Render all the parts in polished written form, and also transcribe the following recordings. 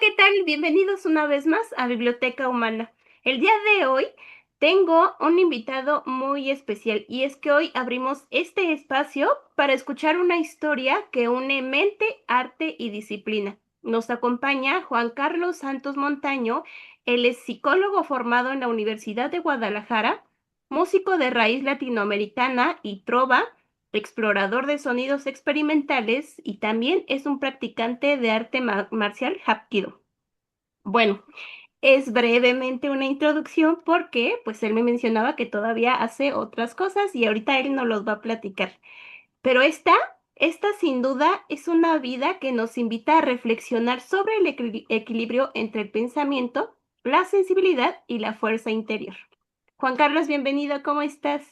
¿qué tal? Bienvenidos una vez más a Biblioteca Humana. El día de hoy tengo un invitado muy especial y es que hoy abrimos este espacio para escuchar una historia que une mente, arte y disciplina. Nos acompaña Juan Carlos Santos Montaño. Él es psicólogo formado en la Universidad de Guadalajara, músico de raíz latinoamericana y trova, explorador de sonidos experimentales y también es un practicante de arte marcial Hapkido. Bueno, es brevemente una introducción porque pues él me mencionaba que todavía hace otras cosas y ahorita él nos los va a platicar. Pero esta sin duda es una vida que nos invita a reflexionar sobre el equilibrio entre el pensamiento, la sensibilidad y la fuerza interior. Juan Carlos, bienvenido, ¿cómo estás?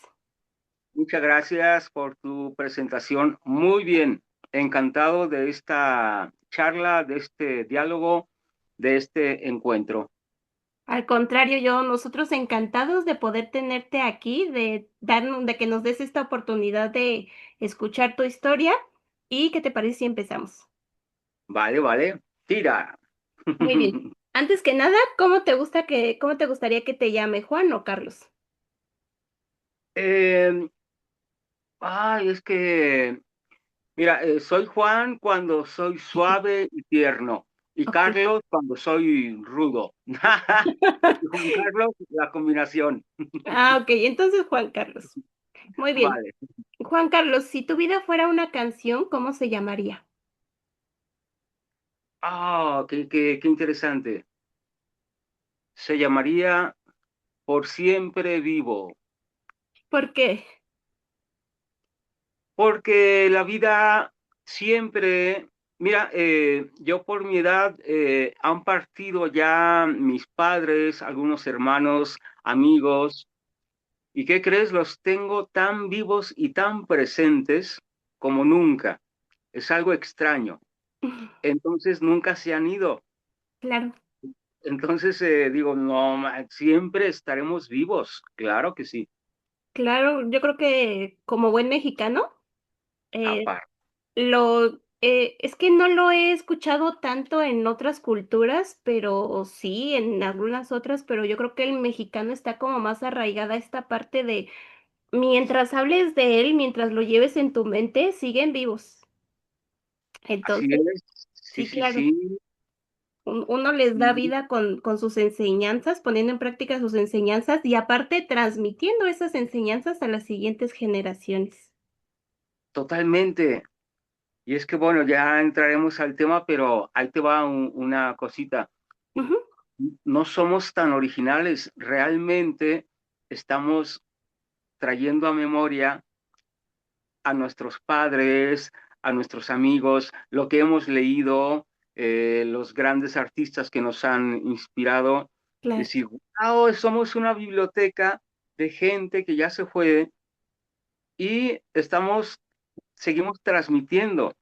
Muchas gracias por tu presentación. Muy bien, encantado de esta charla, de este diálogo, de este encuentro. Al contrario, nosotros encantados de poder tenerte aquí, de que nos des esta oportunidad de escuchar tu historia. ¿Y qué te parece si empezamos? Vale, vale, tira. Muy bien. Antes que nada, cómo te gustaría que te llame, Juan o Carlos? Eh, es que, mira, soy Juan cuando soy suave y tierno, y Ok. Carlos cuando soy rudo. Y Juan Carlos, la combinación. Ah, ok, entonces Juan Carlos. Muy bien. Vale. Juan Carlos, si tu vida fuera una canción, ¿cómo se llamaría? Qué interesante. Se llamaría Por siempre vivo. ¿Por qué? Porque la vida siempre, mira, yo por mi edad han partido ya mis padres, algunos hermanos, amigos, ¿y qué crees? Los tengo tan vivos y tan presentes como nunca. Es algo extraño. Entonces nunca se han ido. Claro, Entonces digo, no, siempre estaremos vivos. Claro que sí. claro, yo creo que como buen mexicano, eh, Aparte. es que no lo he escuchado tanto en otras culturas, pero sí en algunas otras, pero yo creo que el mexicano está como más arraigada a esta parte de mientras hables de él, mientras lo lleves en tu mente, siguen vivos. Así Entonces, es. Sí, sí, sí, claro, sí. uno les da Sí. vida con sus enseñanzas, poniendo en práctica sus enseñanzas y aparte transmitiendo esas enseñanzas a las siguientes generaciones. Totalmente. Y es que, bueno, ya entraremos al tema, pero ahí te va una cosita. Ujú, No somos tan originales, realmente estamos trayendo a memoria a nuestros padres, a nuestros amigos, lo que hemos leído, los grandes artistas que nos han inspirado. claro, Decir, wow, somos una biblioteca de gente que ya se fue y seguimos transmitiendo.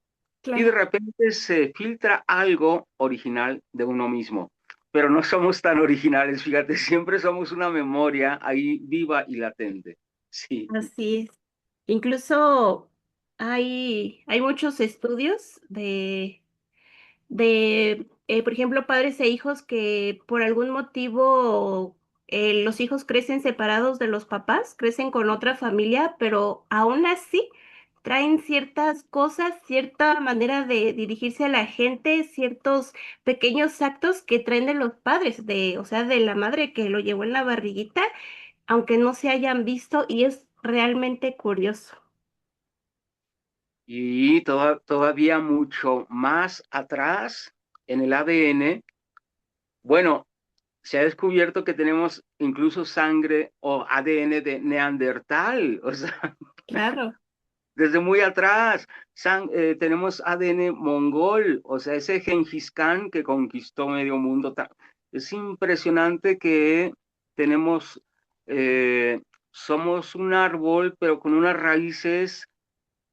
Y de claro. repente se filtra algo original de uno mismo. Pero no somos tan originales, fíjate, siempre somos una memoria ahí viva y latente. Sí, Así es. Incluso hay muchos estudios por ejemplo, padres e hijos que por algún motivo los hijos crecen separados de los papás, crecen con otra familia, pero aún así traen ciertas cosas, cierta manera de dirigirse a la gente, ciertos pequeños actos que traen de los padres, o sea, de la madre que lo llevó en la barriguita, aunque no se hayan visto, y es realmente curioso. y todavía mucho más atrás en el ADN, bueno, se ha descubierto que tenemos incluso sangre o ADN de Neandertal, o sea, Claro, desde muy atrás. Tenemos ADN mongol, o sea, ese Gengis Khan que conquistó medio mundo. Es impresionante que tenemos, eh, somos un árbol, pero con unas raíces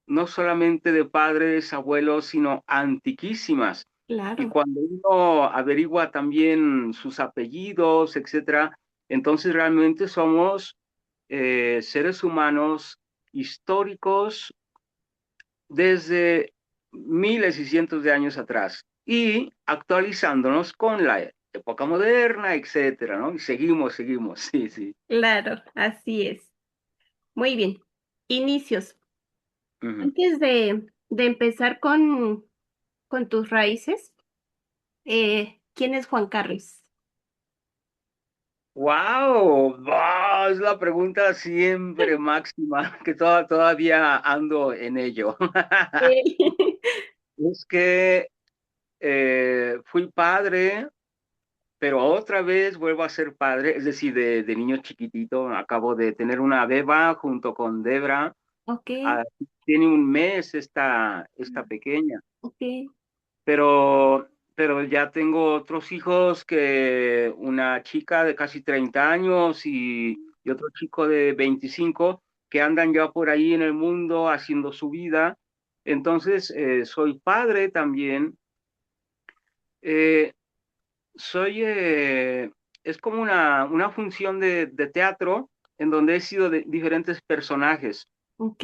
no solamente de padres, abuelos, sino antiquísimas. Y claro. cuando uno averigua también sus apellidos, etcétera, entonces realmente somos seres humanos históricos desde miles y cientos de años atrás. y actualizándonos con la época moderna, etcétera, ¿no? Y seguimos, sí, sí. Claro, así es. Muy bien. Inicios. Ujú. Antes de empezar con tus raíces, ¿quién es Juan Carlos? ¡Wow! ¡Wow! Es la pregunta siempre máxima, que todavía ando en ello. Sí. Es que fui padre, pero otra vez vuelvo a ser padre, es decir, de niño chiquitito. Acabo de tener una beba junto con Debra. Ok, Ah, tiene un mes esta pequeña, ok, pero, pero ya tengo otros hijos, que una chica de casi 30 años y otro chico de 25 que andan ya por ahí en el mundo haciendo su vida. Entonces, soy padre también. Eh, es como una función de teatro en donde he sido de diferentes personajes. ok,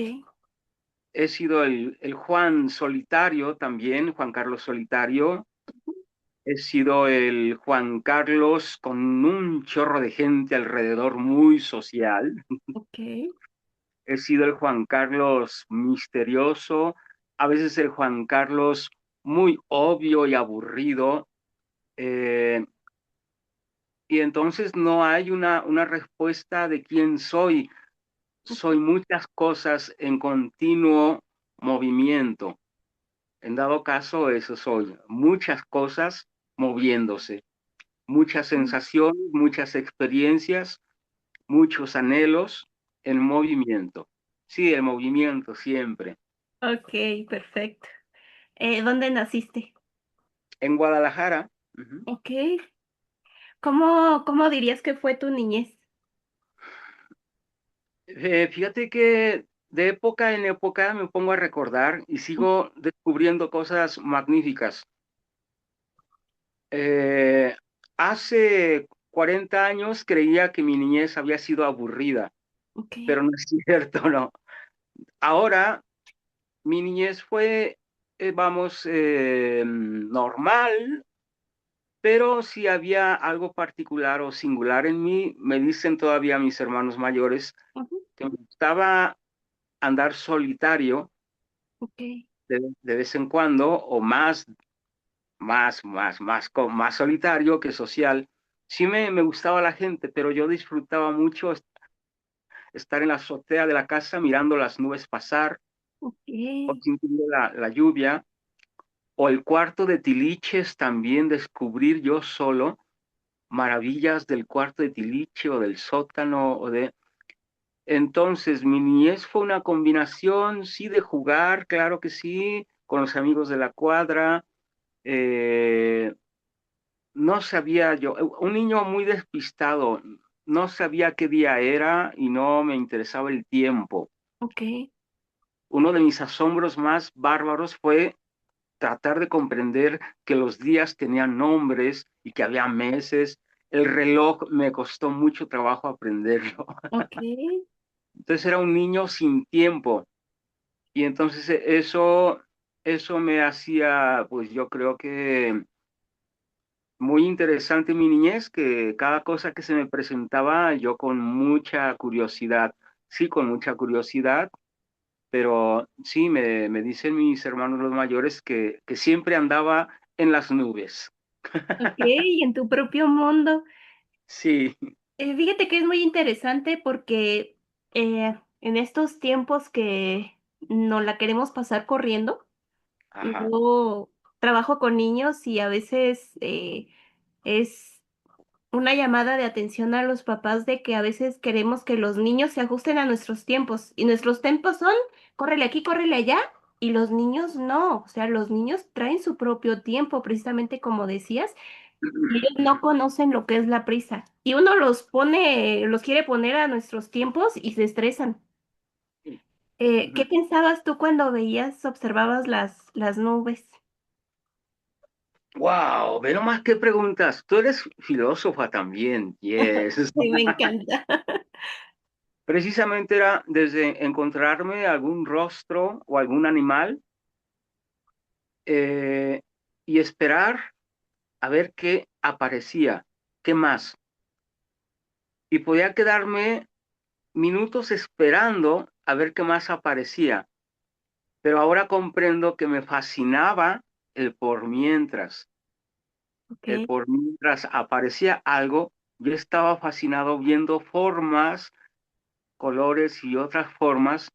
He sido el Juan Solitario también, Juan Carlos Solitario. He sido el Juan Carlos con un chorro de gente alrededor, muy social. ok. He sido el Juan Carlos misterioso, a veces el Juan Carlos muy obvio y aburrido. eh, y entonces no hay una respuesta de quién soy. Soy muchas cosas en continuo movimiento. En dado caso, eso soy, muchas cosas moviéndose, muchas sensaciones, muchas experiencias, muchos anhelos en movimiento. Sí, el movimiento siempre. Ok, perfecto. ¿Dónde naciste? En Guadalajara, ujú. Ok. ¿Cómo dirías que fue tu niñez? Fíjate que de época en época me pongo a recordar y sigo descubriendo cosas magníficas. Eh, Hace 40 años creía que mi niñez había sido aburrida, Ok, pero no es cierto, no. Ahora, mi niñez fue, vamos, normal, pero si había algo particular o singular en mí. Me dicen todavía mis hermanos mayores ujú, que me gustaba andar solitario ok, de vez en cuando, o más solitario que social. Sí me gustaba la gente, pero yo disfrutaba mucho estar en la azotea de la casa mirando las nubes pasar o ok. sintiendo la lluvia, o el cuarto de tiliches también, descubrir yo solo maravillas del cuarto de tiliche o del sótano o de... Entonces, mi niñez fue una combinación, sí, de jugar, claro que sí, con los amigos de la cuadra. eh, no sabía yo, un niño muy despistado, no sabía qué día era y no me interesaba el tiempo. Ok, Uno de mis asombros más bárbaros fue tratar de comprender que los días tenían nombres y que había meses. El reloj me costó mucho trabajo aprenderlo. ok, Entonces era un niño sin tiempo y entonces eso me hacía, pues yo creo que muy interesante mi niñez, que cada cosa que se me presentaba yo con mucha curiosidad, sí, con mucha curiosidad. Pero sí, me dicen mis hermanos los mayores que siempre andaba en las nubes. ok. Y en tu propio mundo. Sí, Fíjate que es muy interesante porque en estos tiempos que no la queremos pasar corriendo, ajá. yo trabajo con niños y a veces es una llamada de atención a los papás de que a veces queremos que los niños se ajusten a nuestros tiempos y nuestros tiempos son córrele aquí, córrele allá y los niños no, o sea, los niños traen su propio tiempo, precisamente como decías, y ellos no conocen lo que es la prisa y uno los pone, los quiere poner a nuestros tiempos y se estresan. ¿Qué pensabas tú cuando veías, observabas las nubes? Wow, ve nomás qué preguntas. Tú eres filósofa también, yes. Sí, me encanta. Precisamente era desde encontrarme algún rostro o algún animal, eh, y esperar a ver qué aparecía, qué más. Y podía quedarme minutos esperando a ver qué más aparecía. Pero ahora comprendo que me fascinaba el por mientras. El ok, por mientras aparecía algo, yo estaba fascinado viendo formas, colores y otras formas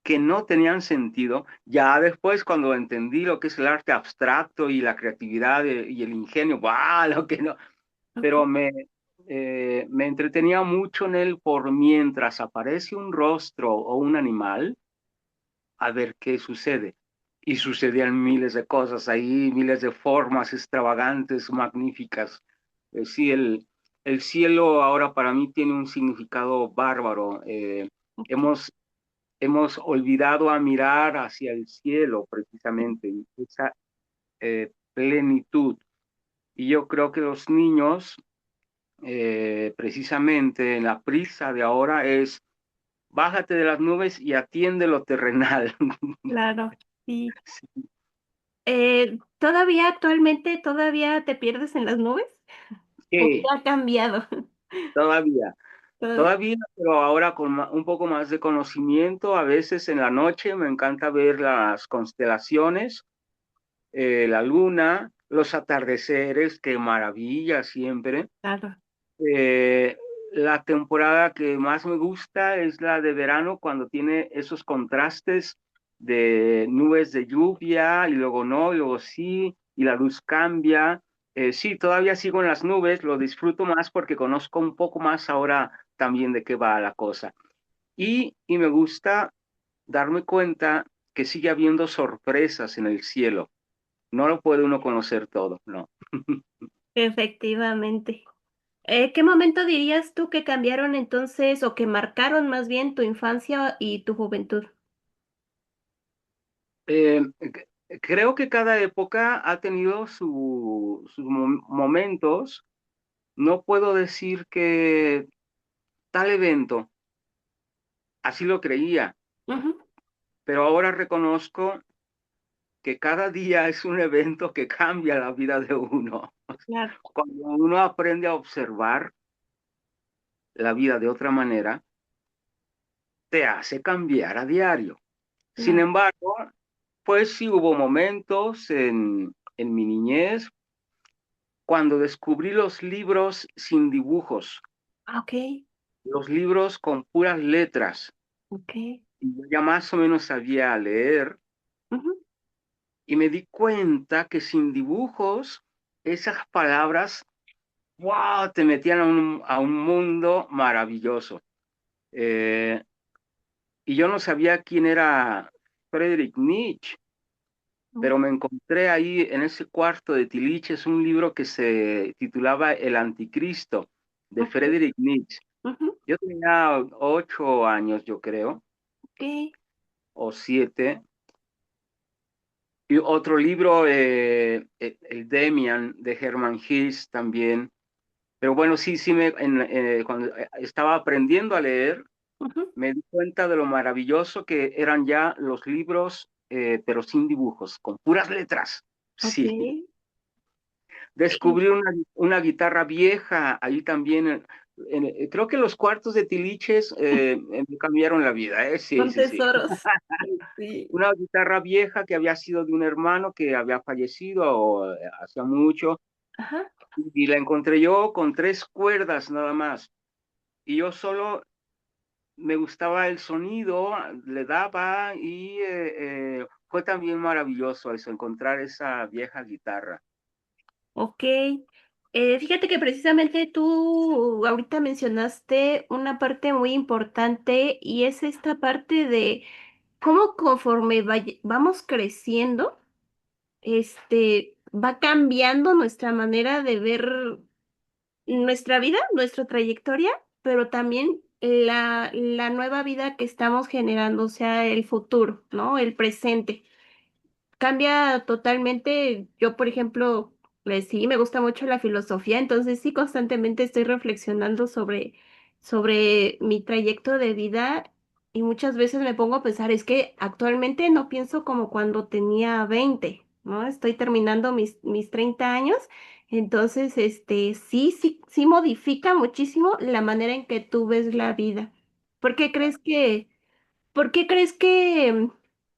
que no tenían sentido. Ya después, cuando entendí lo que es el arte abstracto y la creatividad y el ingenio, ¡guau! Lo que no, ok, pero me entretenía mucho en él por mientras aparece un rostro o un animal, a ver qué sucede. Y sucedían miles de cosas ahí, miles de formas extravagantes, magníficas. Sí, el cielo ahora para mí tiene un significado bárbaro. ok, Hemos, hemos olvidado a mirar hacia el cielo precisamente, esa plenitud. Y yo creo que los niños, precisamente en la prisa de ahora, es bájate de las nubes y atiende lo terrenal. claro, sí. ¿Todavía actualmente todavía te pierdes en las nubes? ¿O qué Sí, ha cambiado? todavía, Todavía, todavía, pero ahora con un poco más de conocimiento, a veces en la noche me encanta ver las constelaciones, la luna, los atardeceres, qué maravilla siempre. claro. Eh, la temporada que más me gusta es la de verano, cuando tiene esos contrastes de nubes de lluvia y luego no, y luego sí, y la luz cambia. Sí, todavía sigo en las nubes, lo disfruto más porque conozco un poco más ahora también de qué va la cosa. Y me gusta darme cuenta que sigue habiendo sorpresas en el cielo. No lo puede uno conocer todo, ¿no? Efectivamente. ¿Qué momento dirías tú que cambiaron entonces o que marcaron más bien tu infancia y tu juventud? Eh, Creo que cada época ha tenido sus momentos. No puedo decir que tal evento, así lo creía, Ujú, pero ahora reconozco que cada día es un evento que cambia la vida de uno. claro, Cuando uno aprende a observar la vida de otra manera, te hace cambiar a diario. Sin claro. embargo, pues sí hubo momentos en mi niñez cuando descubrí los libros sin dibujos, Ah, ok, los libros con puras letras, ok. y yo ya más o menos sabía leer, Ujú, y me di cuenta que sin dibujos, esas palabras, wow, te metían a un mundo maravilloso. Eh, y yo no sabía quién era Friedrich Nietzsche, ujú, pero me encontré ahí en ese cuarto de Tiliches un libro que se titulaba El Anticristo, de ok, Friedrich Nietzsche. ujú, Yo tenía 8 años, yo creo, ok, o 7. Y otro libro, el Demian, de Hermann Hesse también. Pero bueno, sí, cuando estaba aprendiendo a leer, ujú, me di cuenta de lo maravilloso que eran ya los libros, pero sin dibujos, con puras letras. ok. Sí. Descubrí una guitarra vieja ahí también. Creo que los cuartos de Tiliches me cambiaron la vida, ¿eh? Sí, Son sí, sí. tesoros. Sí. Una guitarra vieja que había sido de un hermano que había fallecido hacía mucho, Ajá. y la encontré yo con 3 cuerdas nada más. Y yo solo me gustaba el sonido, le daba fue también maravilloso eso, encontrar esa vieja guitarra. Ok. Fíjate que precisamente tú ahorita mencionaste una parte muy importante y es esta parte de cómo conforme vamos creciendo, va cambiando nuestra manera de ver nuestra vida, nuestra trayectoria, pero también la nueva vida que estamos generando, o sea, el futuro, ¿no? El presente. Cambia totalmente. Yo, por ejemplo, sí, me gusta mucho la filosofía, entonces sí, constantemente estoy reflexionando sobre mi trayecto de vida y muchas veces me pongo a pensar, es que actualmente no pienso como cuando tenía 20. ¿no? Estoy terminando mis 30 años, entonces, sí modifica muchísimo la manera en que tú ves la vida. ¿Por qué crees que, por qué crees que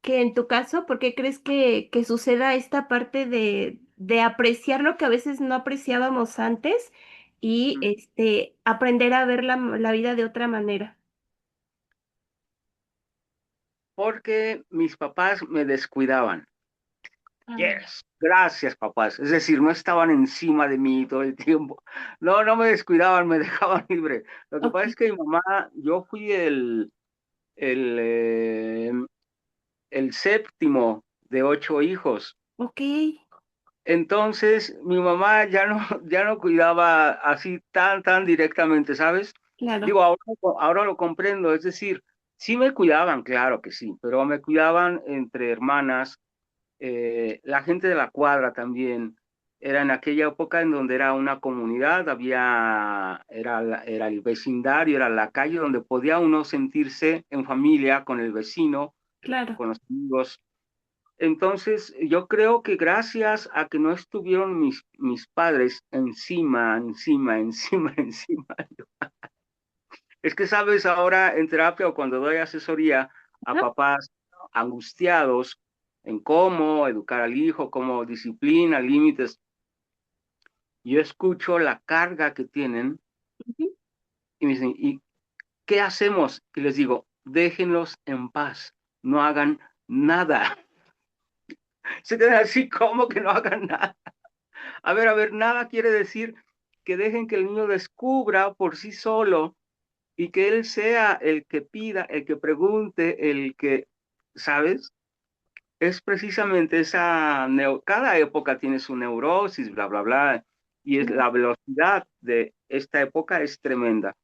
en tu caso, por qué crees que suceda esta parte de apreciar lo que a veces no apreciábamos antes y aprender a ver la vida de otra manera? Porque mis papás me descuidaban. Ah, Yes, gracias, papás. Es decir, no estaban encima de mí todo el tiempo. No, no me descuidaban, me dejaban libre. Lo que ok, pasa es que mi mamá, yo fui el, eh, el séptimo de 8 hijos. ok, Entonces, mi mamá ya no, ya no cuidaba así tan directamente, ¿sabes? claro, Digo, ahora lo comprendo. Es decir, sí me cuidaban, claro que sí, pero me cuidaban entre hermanas. La gente de la cuadra también era en aquella época en donde era una comunidad, era el vecindario, era la calle donde podía uno sentirse en familia con el vecino, claro. con los amigos. Entonces, yo creo que gracias a que no estuvieron mis padres encima, es que sabes, ahora en terapia o cuando doy asesoría a Ajá, papás angustiados en cómo educar al hijo, cómo disciplina, límites, yo escucho la carga que tienen ujú. y me dicen, ¿y qué hacemos? Y les digo, déjenlos en paz, no hagan nada. Se quedan así como que no hagan nada. A ver, nada quiere decir que dejen que el niño descubra por sí solo y que él sea el que pida, el que pregunte, el que, ¿sabes? Es precisamente cada época tiene su neurosis, bla, bla, bla, y es la velocidad de esta época es tremenda.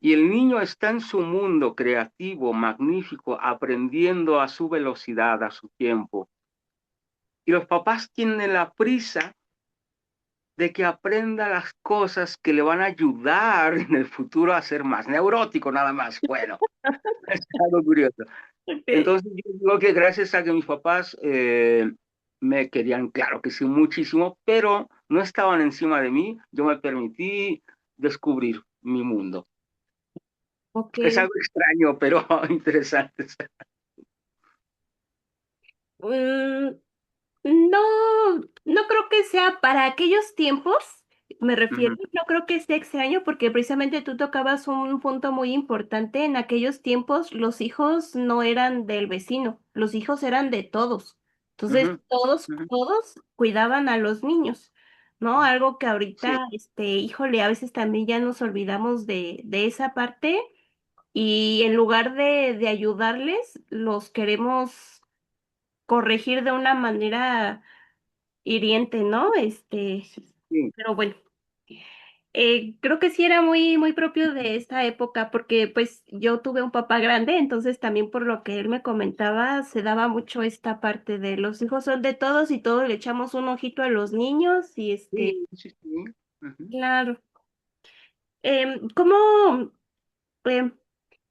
Y el niño está en su mundo creativo, magnífico, aprendiendo a su velocidad, a su tiempo. Y los papás tienen la prisa de que aprenda las cosas que le van a ayudar en el futuro a ser más neurótico, nada más. Bueno, es algo curioso. Ok. Entonces, yo digo que gracias a que mis papás me querían, claro que sí, muchísimo, pero no estaban encima de mí, yo me permití descubrir mi mundo. Ok. Es algo extraño, pero interesante. Mm, no, no creo que sea para aquellos tiempos, me refiero, Ujú, no creo que sea extraño porque precisamente tú tocabas un punto muy importante. En aquellos tiempos los hijos no eran del vecino, los hijos eran de todos. Entonces ujú, ujú. todos cuidaban a los niños, ¿no? Algo que Sí, ahorita, híjole, a veces también ya nos olvidamos de esa parte y en lugar de ayudarles, los queremos corregir de una manera hiriente, ¿no? sí, Pero bueno, creo que sí era muy propio de esta época, porque pues yo tuve un papá grande, entonces también por lo que él me comentaba, se daba mucho esta parte de los hijos son de todos y todos le echamos un ojito a los niños y sí, sí. Ujú. claro. ¿Cómo? em,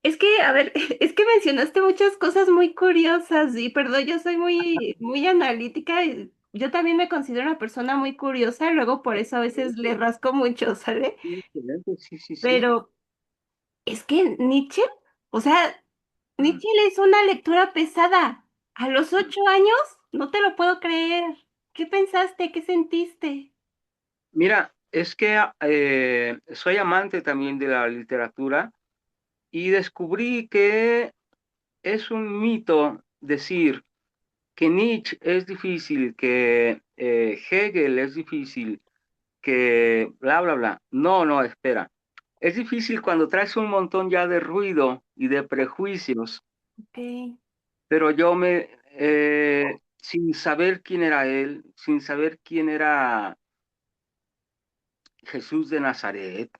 Es que, a ver, es que mencionaste muchas cosas muy curiosas y perdón, yo soy muy analítica y yo también me considero una persona muy curiosa, luego por eso a veces le Excelente, rasco mucho, ¿sale? sí, excelente, sí, sí, sí. Pero es que Nietzsche, o sea, Mm. Nietzsche le hizo una lectura pesada. A los 8 años, no te lo puedo creer. ¿Qué pensaste? ¿Qué sentiste? Mira, es que soy amante también de la literatura y descubrí que es un mito decir que Nietzsche es difícil, que Hegel es difícil, que bla, bla, bla. No, no, espera. Es difícil cuando traes un montón ya de ruido y de prejuicios, Ok, pero sin saber quién era él, sin saber quién era Jesús de Nazaret,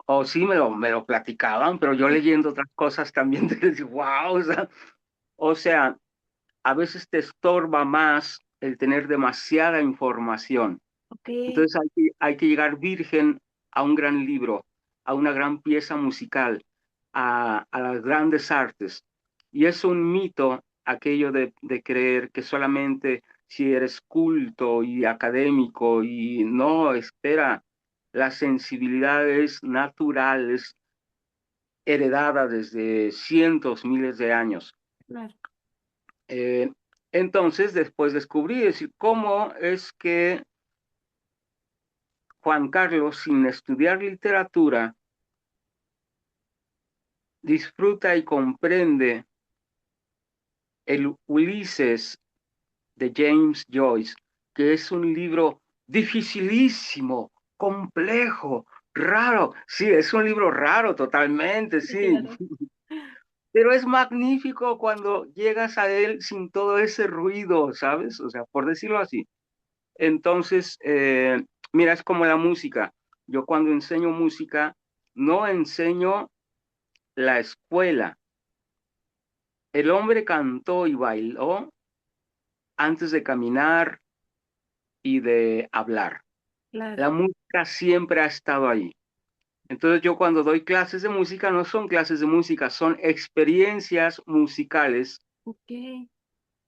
o sí me lo platicaban, pero yo leyendo otras cosas también, te digo, wow, o sea, a veces te estorba más el tener demasiada información. ok, Entonces hay que llegar virgen a un gran libro, a una gran pieza musical, a las grandes artes. Y es un mito aquello de creer que solamente si eres culto y académico y no, espera, la sensibilidad es natural, es heredada desde cientos, miles de años. Claro, Eh, entonces, después descubrí, es decir, cómo es que Juan Carlos, sin estudiar literatura, disfruta y comprende el Ulises de James Joyce, que es un libro dificilísimo, complejo, raro. Sí, es un libro raro totalmente, sí, claro, pero es magnífico cuando llegas a él sin todo ese ruido, ¿sabes? O sea, por decirlo así. Entonces, mira, es como la música. Yo cuando enseño música, no enseño la escuela. El hombre cantó y bailó antes de caminar y de hablar. claro. La música siempre ha estado ahí. Entonces yo cuando doy clases de música, no son clases de música, son experiencias musicales Ok,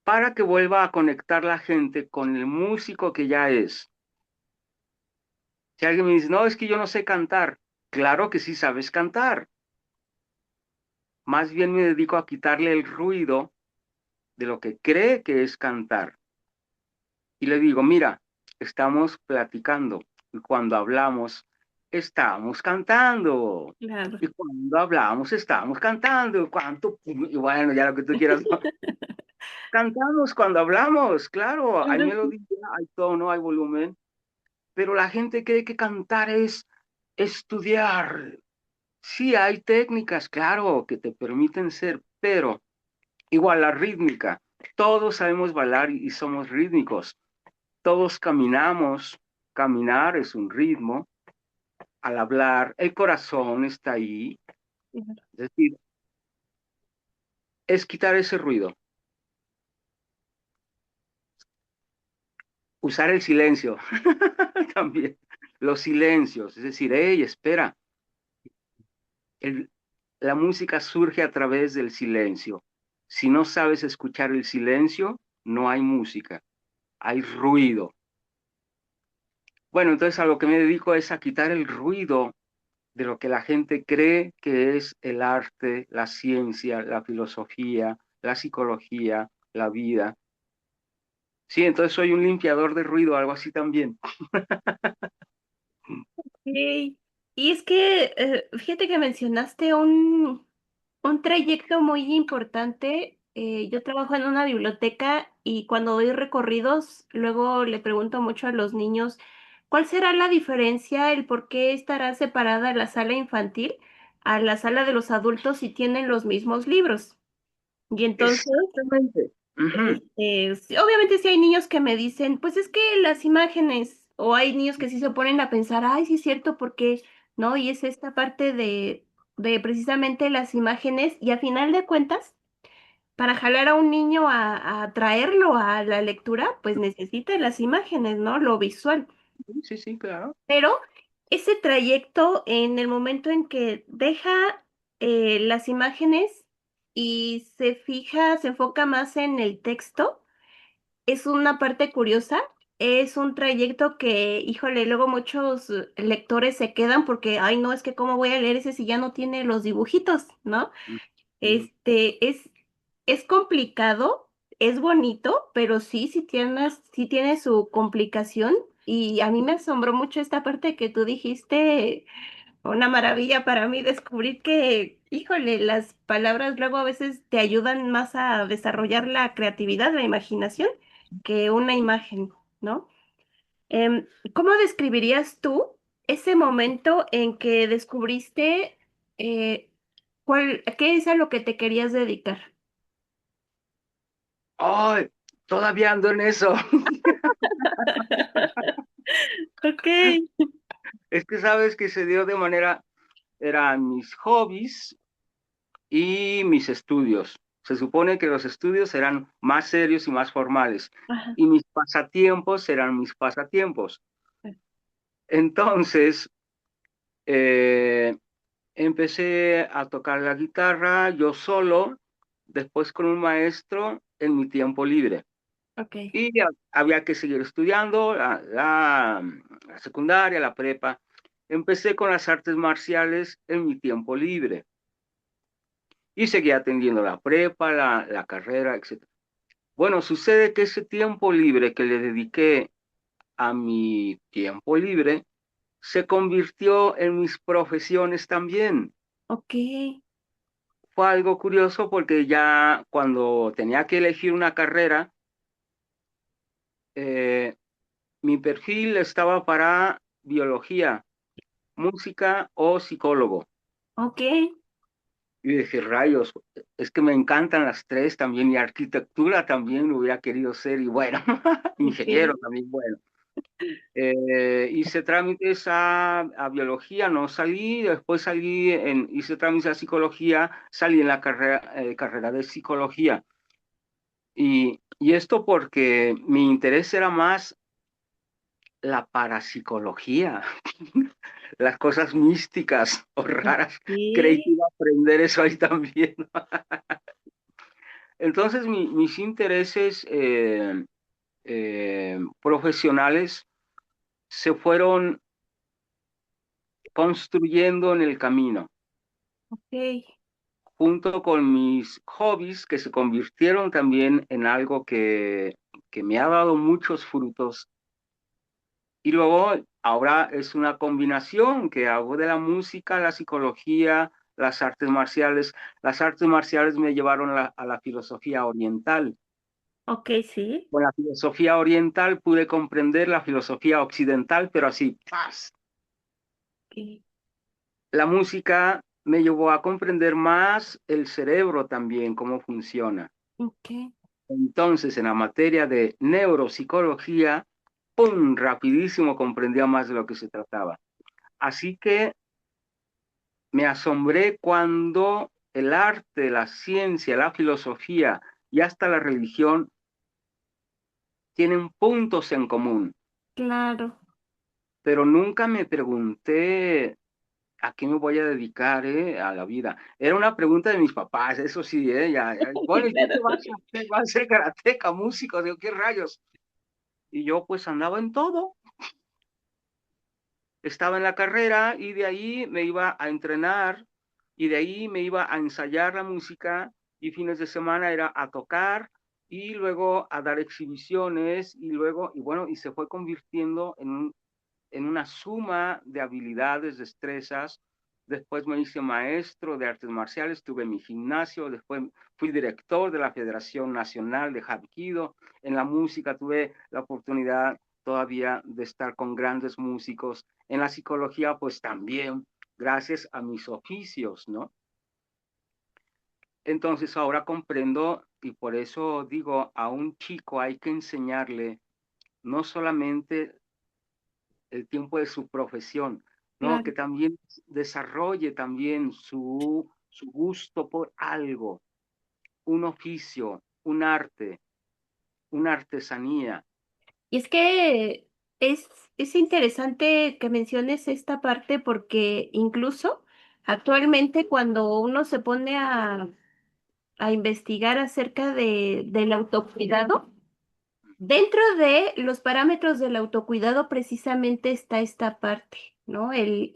para que vuelva a conectar la gente con el músico que ya es. Si alguien me dice, no, es que yo no sé cantar, claro que sí sabes cantar. Más bien me dedico a quitarle el ruido de lo que cree que es cantar. Y le digo, mira, estamos platicando y cuando hablamos, estamos cantando. claro. Y cuando hablamos, estamos cantando. ¿Cuánto? Y bueno, ya lo que tú quieras. ¿No? Cantamos cuando hablamos, claro, hay Claro, melodía, hay tono, hay volumen, pero la gente cree que cantar es estudiar. Sí, hay técnicas, claro, que te permiten ser, pero igual la rítmica. Todos sabemos bailar y somos rítmicos. Todos caminamos. Caminar es un ritmo. Al hablar, el corazón está ahí. claro. Es decir, es quitar ese ruido. Usar el silencio también. Los silencios. Es decir, hey, espera. El- la música surge a través del silencio. Si no sabes escuchar el silencio, no hay música. Hay ruido. Bueno, entonces a lo que me dedico es a quitar el ruido de lo que la gente cree que es el arte, la ciencia, la filosofía, la psicología, la vida. Sí, entonces soy un limpiador de ruido, algo así también. Ok. Y es que, fíjate que mencionaste un trayecto muy importante. Yo trabajo en una biblioteca y cuando doy recorridos, luego le pregunto mucho a los niños, ¿cuál será la diferencia, el por qué estará separada la sala infantil a la sala de los adultos si tienen los mismos libros? Y entonces Exactamente. Ujú. Sí, obviamente sí hay niños que me dicen, pues es que las imágenes, o hay niños que sí se ponen a pensar, ay, sí es cierto, porque, ¿no? Y es esta parte de precisamente las imágenes, y a final de cuentas, para jalar a un niño a traerlo a la lectura, pues necesita las imágenes, ¿no? Lo visual. Sí, sí, claro. Pero ese trayecto, en el momento en que deja las imágenes y se fija, se enfoca más en el texto, es una parte curiosa, es un trayecto que, híjole, luego muchos lectores se quedan porque, ay, no, es que cómo voy a leer ese si ya no tiene los dibujitos, ¿no? Ujú. Es complicado, es bonito, pero sí tiene su complicación. Y a mí me asombró mucho esta parte que tú dijiste, una maravilla para mí descubrir que, híjole, las palabras luego a veces te ayudan más a desarrollar la creatividad, la imaginación, que una imagen, ¿no? Em, ¿Cómo describirías tú ese momento en que descubriste eh, qué es a lo que te querías dedicar? Ay, todavía ando en eso. Ok. Es que sabes que se dio de manera, eran mis hobbies y mis estudios. Se supone que los estudios eran más serios y más formales Ajá. y mis pasatiempos eran mis pasatiempos. Entonces, eh, empecé a tocar la guitarra yo solo, después con un maestro en mi tiempo libre. Ok, Y había que seguir estudiando la secundaria, la prepa. Empecé con las artes marciales en mi tiempo libre y seguía atendiendo la prepa, la carrera, etcétera. Bueno, sucede que ese tiempo libre que le dediqué a mi tiempo libre se convirtió en mis profesiones también. ok, Fue algo curioso porque ya cuando tenía que elegir una carrera, eh, mi perfil estaba para biología, música o psicólogo. ok. Y dije, rayos, es que me encantan las tres también y arquitectura también hubiera querido ser y bueno, ingeniero Ok. también, bueno. Hice trámites a biología, no salí, después hice trámites a psicología, salí en la carrera de psicología. Y esto porque mi interés era más la parapsicología, las cosas místicas o raras. Creí que Sí, iba a aprender eso ahí también. Entonces, mis intereses profesionales se fueron construyendo en el camino, ok, junto con mis hobbies que se convirtieron también en algo que me ha dado muchos frutos. Y luego ahora es una combinación que hago de la música, la psicología, las artes marciales. Las artes marciales me llevaron a la filosofía oriental. ok, sí. Con la filosofía oriental pude comprender la filosofía occidental, pero así, ¡paz! Ok, La música me llevó a comprender más el cerebro también, cómo funciona. ok, Entonces, en la materia de neuropsicología, ¡pum! Rapidísimo comprendía más de lo que se trataba. Así que me asombré cuando el arte, la ciencia, la filosofía y hasta la religión tienen puntos en común, claro. pero nunca me pregunté a qué me voy a dedicar, a la vida. Era una pregunta de mis papás, eso sí, bueno, ¿y tú qué Claro. vas a hacer? ¿Vas a ser karateca, músico? Digo, ¿qué rayos? Y yo pues andaba en todo. Estaba en la carrera y de ahí me iba a entrenar y de ahí me iba a ensayar la música y fines de semana era a tocar y luego a dar exhibiciones y luego, y bueno, y se fue convirtiendo en una suma de habilidades, destrezas. Después me hice maestro de artes marciales, tuve mi gimnasio, después fui director de la Federación Nacional de Hapkido. En la música tuve la oportunidad todavía de estar con grandes músicos. En la psicología, pues también, gracias a mis oficios, ¿no? Entonces ahora comprendo y por eso digo, a un chico hay que enseñarle no solamente el tiempo de su profesión, ¿no? Claro. Que también desarrolle también su gusto por algo, un oficio, un arte, una artesanía. Y es que es, es interesante que menciones esta parte porque incluso actualmente cuando uno se pone a investigar acerca del autocuidado, dentro de los parámetros del autocuidado precisamente está esta parte, ¿no? El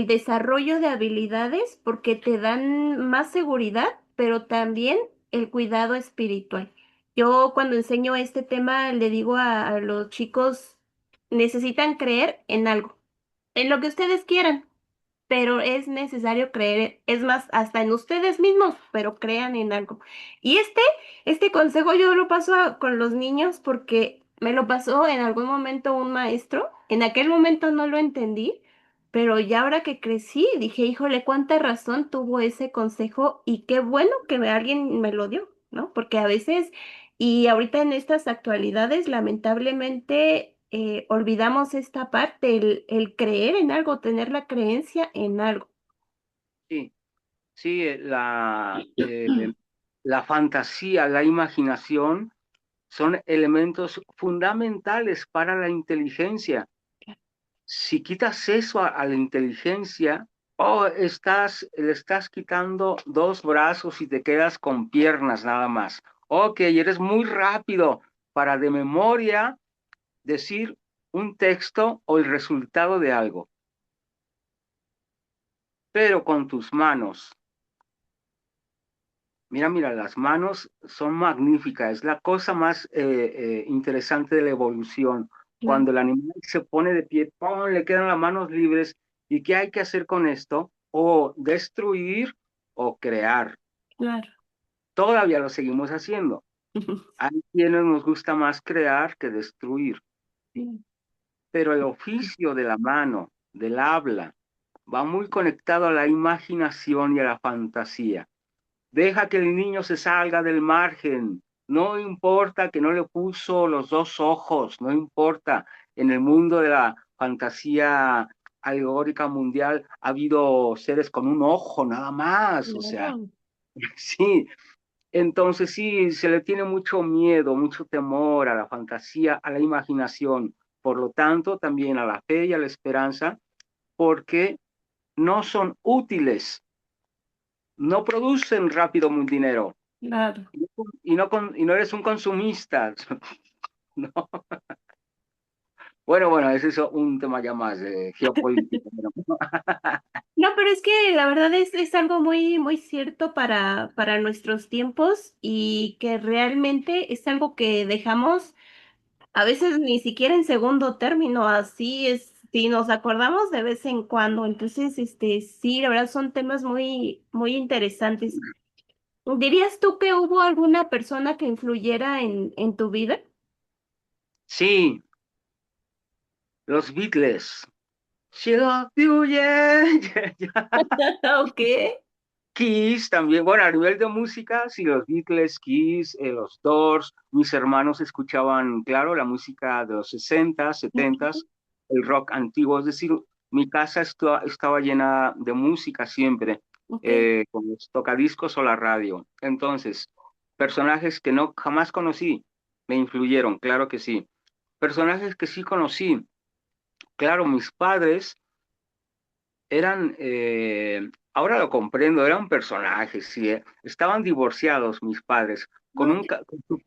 desarrollo de habilidades porque te dan más seguridad, pero también el cuidado espiritual. Yo cuando enseño este tema le digo a los chicos, necesitan creer en algo, en lo que ustedes quieran, pero es necesario creer, es más, hasta en ustedes mismos, pero crean en algo. Y este consejo yo lo paso con los niños porque me lo pasó en algún momento un maestro, en aquel momento no lo entendí, pero ya ahora que crecí dije, híjole, cuánta razón tuvo ese consejo y qué bueno que alguien me lo dio, ¿no? Porque a veces, y ahorita en estas actualidades, lamentablemente olvidamos esta parte, el creer en algo, tener la creencia en algo. Sí, sí, la fantasía, la imaginación son elementos fundamentales para la inteligencia. Si quitas eso a la inteligencia, le estás quitando dos brazos y te quedas con piernas nada más, Ok, eres muy rápido para de memoria decir un texto o el resultado de algo, pero con tus manos. Mira, mira, las manos son magníficas, es la cosa más interesante de la evolución. Claro, Cuando el animal se pone de pie, ¡pum!, le quedan las manos libres. ¿Y qué hay que hacer con esto? O destruir o crear. claro. Todavía lo seguimos haciendo. Hay quienes nos gusta más crear que destruir, Sí, pero el oficio de la mano, del habla, va muy conectado a la imaginación y a la fantasía. Deja que el niño se salga del margen. No importa que no le puso los dos ojos, no importa. En el mundo de la fantasía alegórica mundial ha habido seres con un ojo nada más, o sea, claro, sí. Entonces sí, se le tiene mucho miedo, mucho temor a la fantasía, a la imaginación, por lo tanto también a la fe y a la esperanza, porque no son útiles, no producen rápido un dinero claro. y no eres un consumista. ¿No? Bueno, bueno, ese es un tema ya más geopolítico. ¿No? No, pero es que la verdad es algo muy, muy cierto para nuestros tiempos y que realmente es algo que dejamos a veces ni siquiera en segundo término, así es, si nos acordamos de vez en cuando. Entonces, sí, la verdad son temas muy, muy interesantes. ¿Dirías tú que hubo alguna persona que influyera en tu vida? Sí, los Beatles. She loved you, yeah, yeah, yeah. Ok. Kiss también, bueno, a nivel de música, sí, los Beatles, Kiss, los Doors, mis hermanos escuchaban, claro, la música de los 60, 70, Ok. el rock antiguo, es decir, mi casa estaba llena de música siempre, Ok. con los tocadiscos o la radio. Entonces, personajes que no jamás conocí me influyeron, claro que sí. Personajes que sí conocí, claro, mis padres eran, ahora lo comprendo, eran personajes, sí, estaban divorciados mis padres, Ok,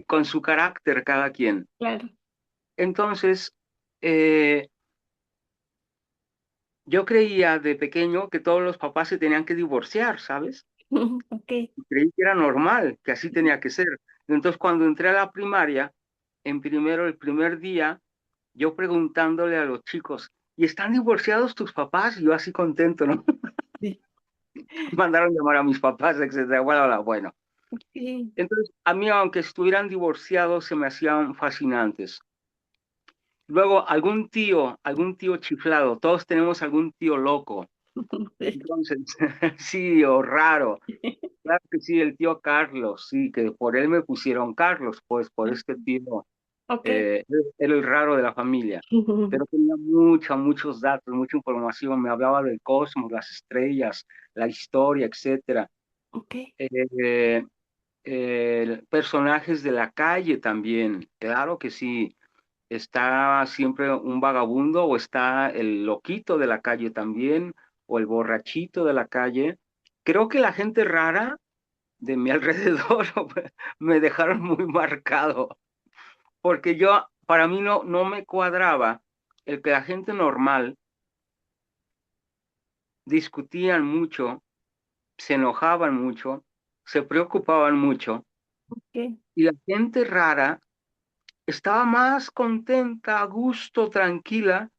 con su carácter cada quien. claro. Entonces, eh, yo creía de pequeño que todos los papás se tenían que divorciar, ¿sabes? Ok. Creí que era normal, que así tenía que ser. Entonces, cuando entré a la primaria, en primero, el primer día, yo preguntándole a los chicos, ¿y están divorciados tus papás? Y yo así contento, ¿no? Sí. Mandaron llamar a mis papás, etcétera. Bueno, bueno. Sí. Entonces, a mí, aunque estuvieran divorciados, se me hacían fascinantes. Luego, algún tío chiflado, todos tenemos algún tío loco. Entonces, sí, o raro. Claro que sí, el tío Carlos, sí, que por él me pusieron Carlos, pues por este tío, Ok. era el raro de la familia. Pero tenía muchos datos, mucha información, me hablaba del cosmos, las estrellas, la historia, etcétera. Ok. Eh, personajes de la calle también, claro que sí, está siempre un vagabundo o está el loquito de la calle también, o el borrachito de la calle. Creo que la gente rara de mi alrededor me dejaron muy marcado, porque para mí no me cuadraba el que la gente normal discutían mucho, se enojaban mucho, se preocupaban mucho, Ok. y la gente rara estaba más contenta, a gusto, tranquila.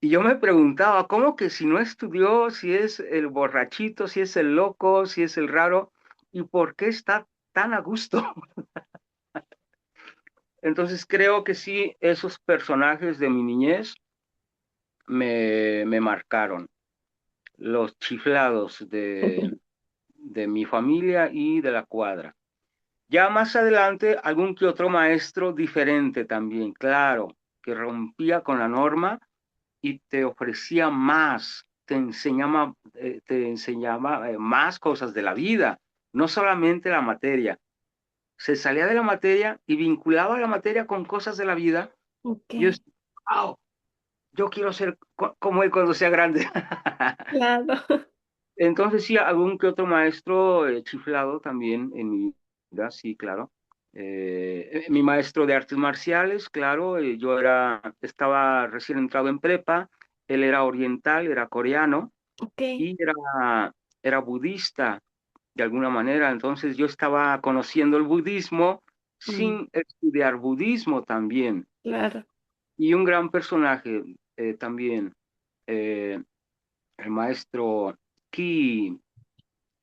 Y yo me preguntaba, ¿cómo que si no estudió, si es el borrachito, si es el loco, si es el raro, y por qué está tan a gusto? Entonces creo que sí, esos personajes de mi niñez me marcaron. Los chiflados de mi familia y de la cuadra. Ya más adelante, algún que otro maestro diferente también, claro, que rompía con la norma y te ofrecía más, te enseñaba más cosas de la vida, no solamente la materia. Se salía de la materia y vinculaba la materia con cosas de la vida. Ok. Y yo, wow, yo quiero ser como él cuando sea grande. Claro. Entonces sí, algún que otro maestro chiflado también en mi vida. sí, claro. Mi maestro de artes marciales, claro, estaba recién entrado en prepa, él era oriental, era coreano Ok. y era budista de alguna manera, entonces yo estaba conociendo el budismo Mm, sin estudiar budismo también. claro. Y un gran personaje también, eh, el maestro Ki,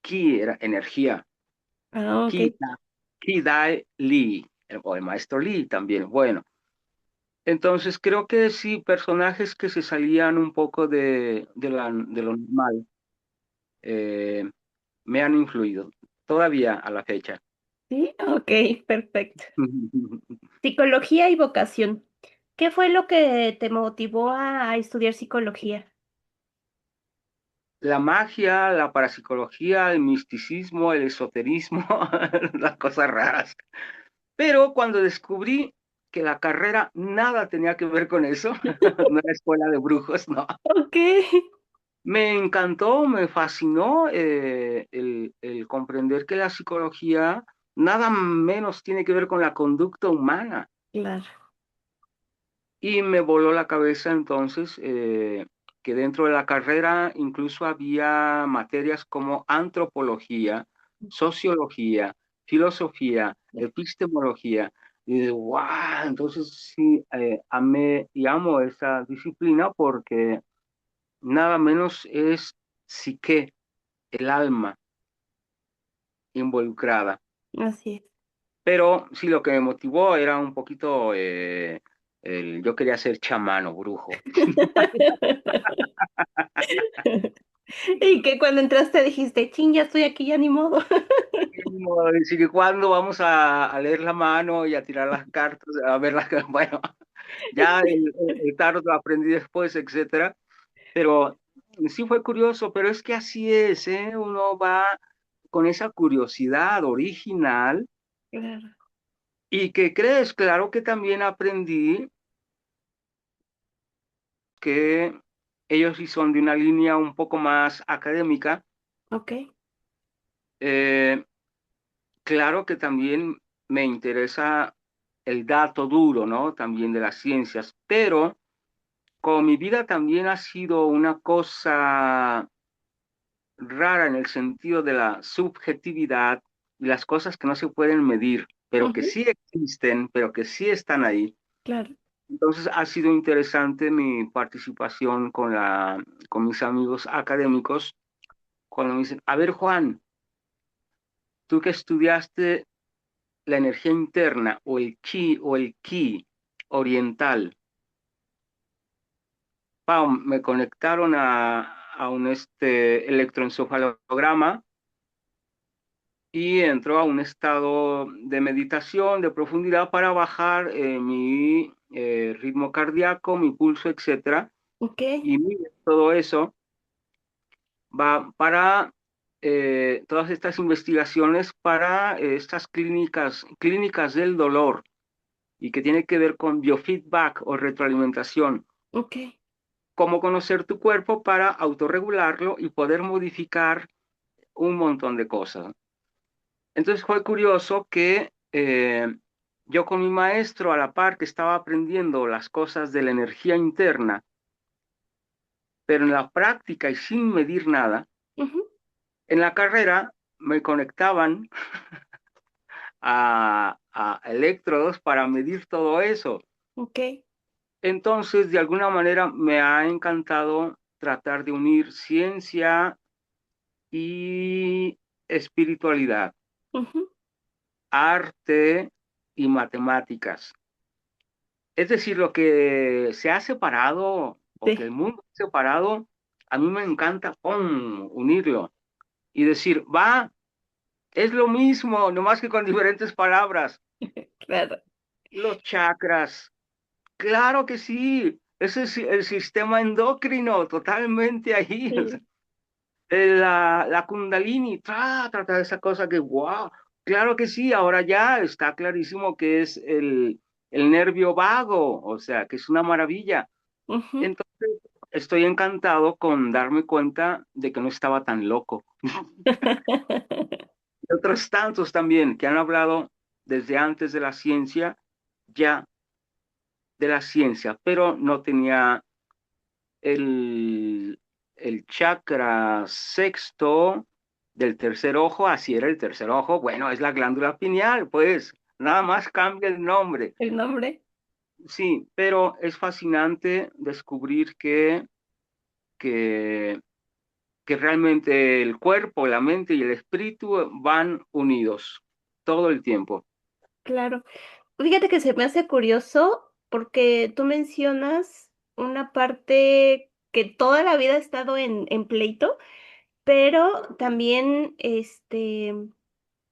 Ki era energía, Ah, ok. Ki, Ki Dai Lee, o el maestro Lee también. Bueno, entonces creo que sí, personajes que se salían un poco de lo normal eh, me han influido todavía a la fecha. Sí, ok, perfecto. Psicología y vocación. ¿Qué fue lo que te motivó a estudiar psicología? La magia, la parapsicología, el misticismo, el esoterismo, las cosas raras. Pero cuando descubrí que la carrera nada tenía que ver con eso, no era escuela de brujos, no. Ok, Me encantó, me fascinó el comprender que la psicología nada menos tiene que ver con la conducta humana. claro. Y me voló la cabeza entonces que dentro de la carrera incluso había materias como antropología, sociología, filosofía, epistemología. Y wow, entonces sí, amé y amo esa disciplina porque nada menos es psique, el alma involucrada. Así es. Pero sí, lo que me motivó era un poquito, yo quería ser chamano, brujo. Y que cuando entraste dijiste, ching, ya estoy aquí, ya ni modo. Como decir que cuándo vamos a leer la mano y a tirar las cartas, a ver las bueno, ya el tarot lo aprendí después, etcétera, pero sí fue curioso, pero es que así es, ¿eh? Uno va con esa curiosidad original Claro. y que crees, claro que también aprendí que ellos sí son de una línea un poco más académica, Ok. eh, claro que también me interesa el dato duro, ¿no? También de las ciencias, pero como mi vida también ha sido una cosa rara en el sentido de la subjetividad y las cosas que no se pueden medir, pero que Ujú, sí existen, pero que sí están ahí. claro. Entonces ha sido interesante mi participación con mis amigos académicos cuando me dicen, a ver Juan, tú que estudiaste la energía interna o el ki oriental, pam, me conectaron a un electroencefalograma y entró a un estado de meditación, de profundidad para bajar mi ritmo cardíaco, mi pulso, etcétera. Ok. Y todo eso va para todas estas investigaciones para estas clínicas del dolor y que tiene que ver con biofeedback o retroalimentación. Ok. Cómo conocer tu cuerpo para autorregularlo y poder modificar un montón de cosas. Entonces fue curioso que yo con mi maestro a la par que estaba aprendiendo las cosas de la energía interna, pero en la práctica y sin medir nada, Ujú, en la carrera me conectaban a electrodos para medir todo eso. ok. Entonces, de alguna manera, me ha encantado tratar de unir ciencia y espiritualidad, Ujú, arte y matemáticas. Es decir, lo que se ha separado o que sí, el mundo ha separado, a mí me encanta ¡pum! Unirlo y decir, va, es lo mismo, nomás que con diferentes palabras. claro. Los chakras, claro que sí, ese es el sistema endocrino, totalmente ahí. O sea, Sí. la Kundalini, esa cosa que, wow, claro que sí, ahora ya está clarísimo que es el nervio vago, o sea, que es una maravilla. Ujú. Entonces, estoy encantado con darme cuenta de que no estaba tan loco. otros tantos también que han hablado desde antes de la ciencia, ya de la ciencia, pero no tenía el, el chakra sexto del tercer ojo, así era el tercer ojo, bueno, es la glándula pineal, pues nada más cambia el nombre. El nombre. Sí, pero es fascinante descubrir que, que realmente el cuerpo, la mente y el espíritu van unidos todo el tiempo. Claro. Fíjate que se me hace curioso porque tú mencionas una parte que toda la vida ha estado en pleito, pero también,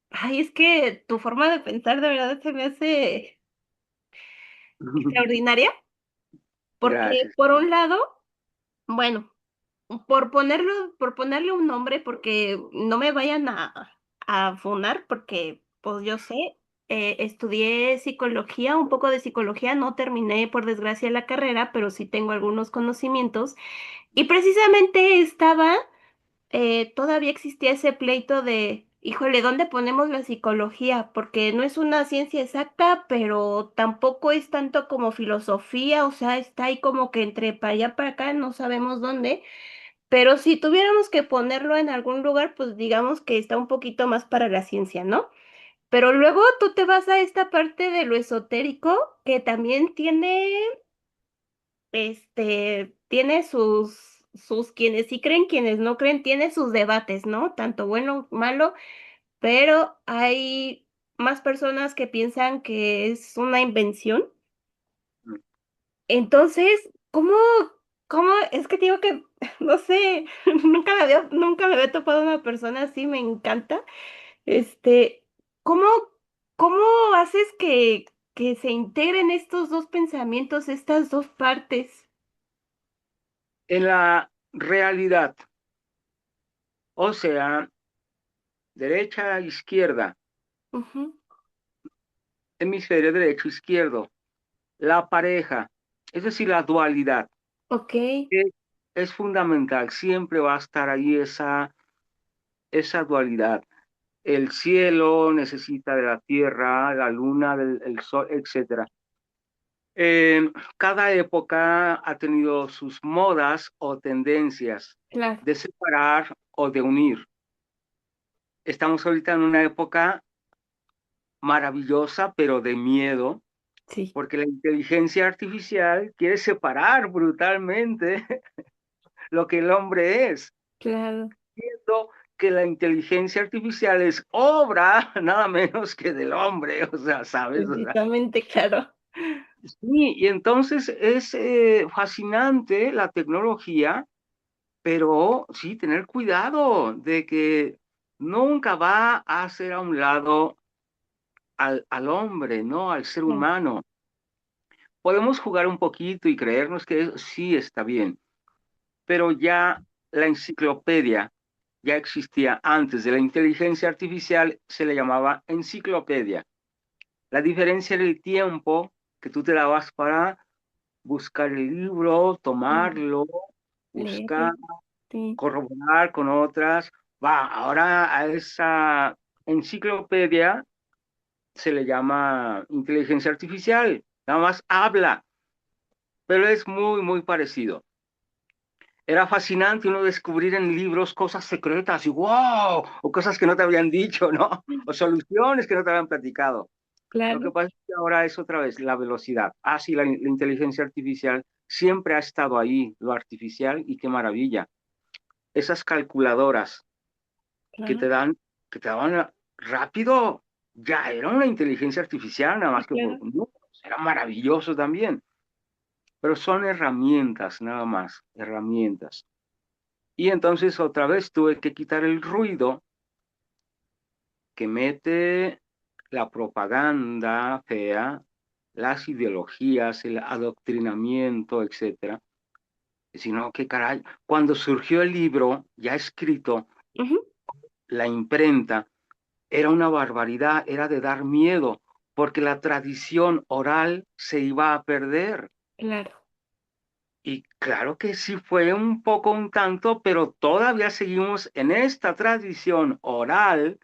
ay, es que tu forma de pensar de verdad se me hace extraordinaria, porque Gracias. por un lado, bueno, por ponerle un nombre, porque no me vayan a funar, porque, pues, yo sé, estudié psicología, un poco de psicología, no terminé, por desgracia, la carrera, pero sí tengo algunos conocimientos. Y precisamente todavía existía ese pleito de, híjole, ¿dónde ponemos la psicología? Porque no es una ciencia exacta, pero tampoco es tanto como filosofía, o sea, está ahí como que entre para allá, para acá, no sabemos dónde. Pero si tuviéramos que ponerlo en algún lugar, pues digamos que está un poquito más para la ciencia, ¿no? Pero luego tú te vas a esta parte de lo esotérico que también tiene sus quienes sí creen, quienes no creen, tiene sus debates, ¿no? Tanto bueno, malo, pero hay más personas que piensan que es una invención. Entonces, cómo, es que te digo que, no sé, nunca me había topado una persona así, me encanta. Este, ¿cómo, cómo haces que se integren estos dos pensamientos, estas dos partes? En la realidad, o sea, derecha, izquierda, Ujú, hemisferio derecho, izquierdo, la pareja, es decir, la dualidad, ok, que es fundamental, siempre va a estar ahí esa dualidad. El cielo necesita de la tierra, la luna, el sol, etcétera. Cada época ha tenido sus modas o tendencias claro, de separar o de unir. Estamos ahorita en una época maravillosa, pero de miedo, sí, porque la inteligencia artificial quiere separar brutalmente lo que el hombre es, claro, siendo que la inteligencia artificial es obra nada menos que del hombre, o sea, ¿sabes? O sea, precisamente, claro, sí, y entonces es fascinante la tecnología, pero sí, tener cuidado de que nunca va a hacer a un lado al hombre, ¿no? Al ser claro, humano. Podemos jugar un poquito y creernos que sí está bien, pero ya la enciclopedia ya existía antes de la inteligencia artificial, se le llamaba enciclopedia. La diferencia era el tiempo que tú te dabas para buscar el libro, claro, tomarlo, buscar, leer, sí, corroborar con otras. Va, ahora a esa enciclopedia se le llama inteligencia artificial, nada más habla, pero es muy, muy parecido. Era fascinante uno descubrir en libros cosas secretas y wow, o cosas que no te habían dicho, ¿no? O soluciones que no te habían platicado. Lo que claro, pasa es que ahora es otra vez la velocidad. Ah, sí, la inteligencia artificial siempre ha estado ahí, lo artificial, y qué maravilla. Esas calculadoras que claro, te dan, que te daban rápido, ya era una inteligencia artificial, nada sí, más que por claro, números. Era maravilloso también. Pero son herramientas, nada más, herramientas. Y entonces otra vez tuve que quitar el ruido que mete la propaganda fea, las ideologías, el adoctrinamiento, etcétera. Sino que caray, cuando surgió el libro ya escrito, ujú, la imprenta, era una barbaridad, era de dar miedo, porque la tradición oral se iba a perder. claro, Y claro que sí fue un poco un tanto, pero todavía seguimos en esta tradición oral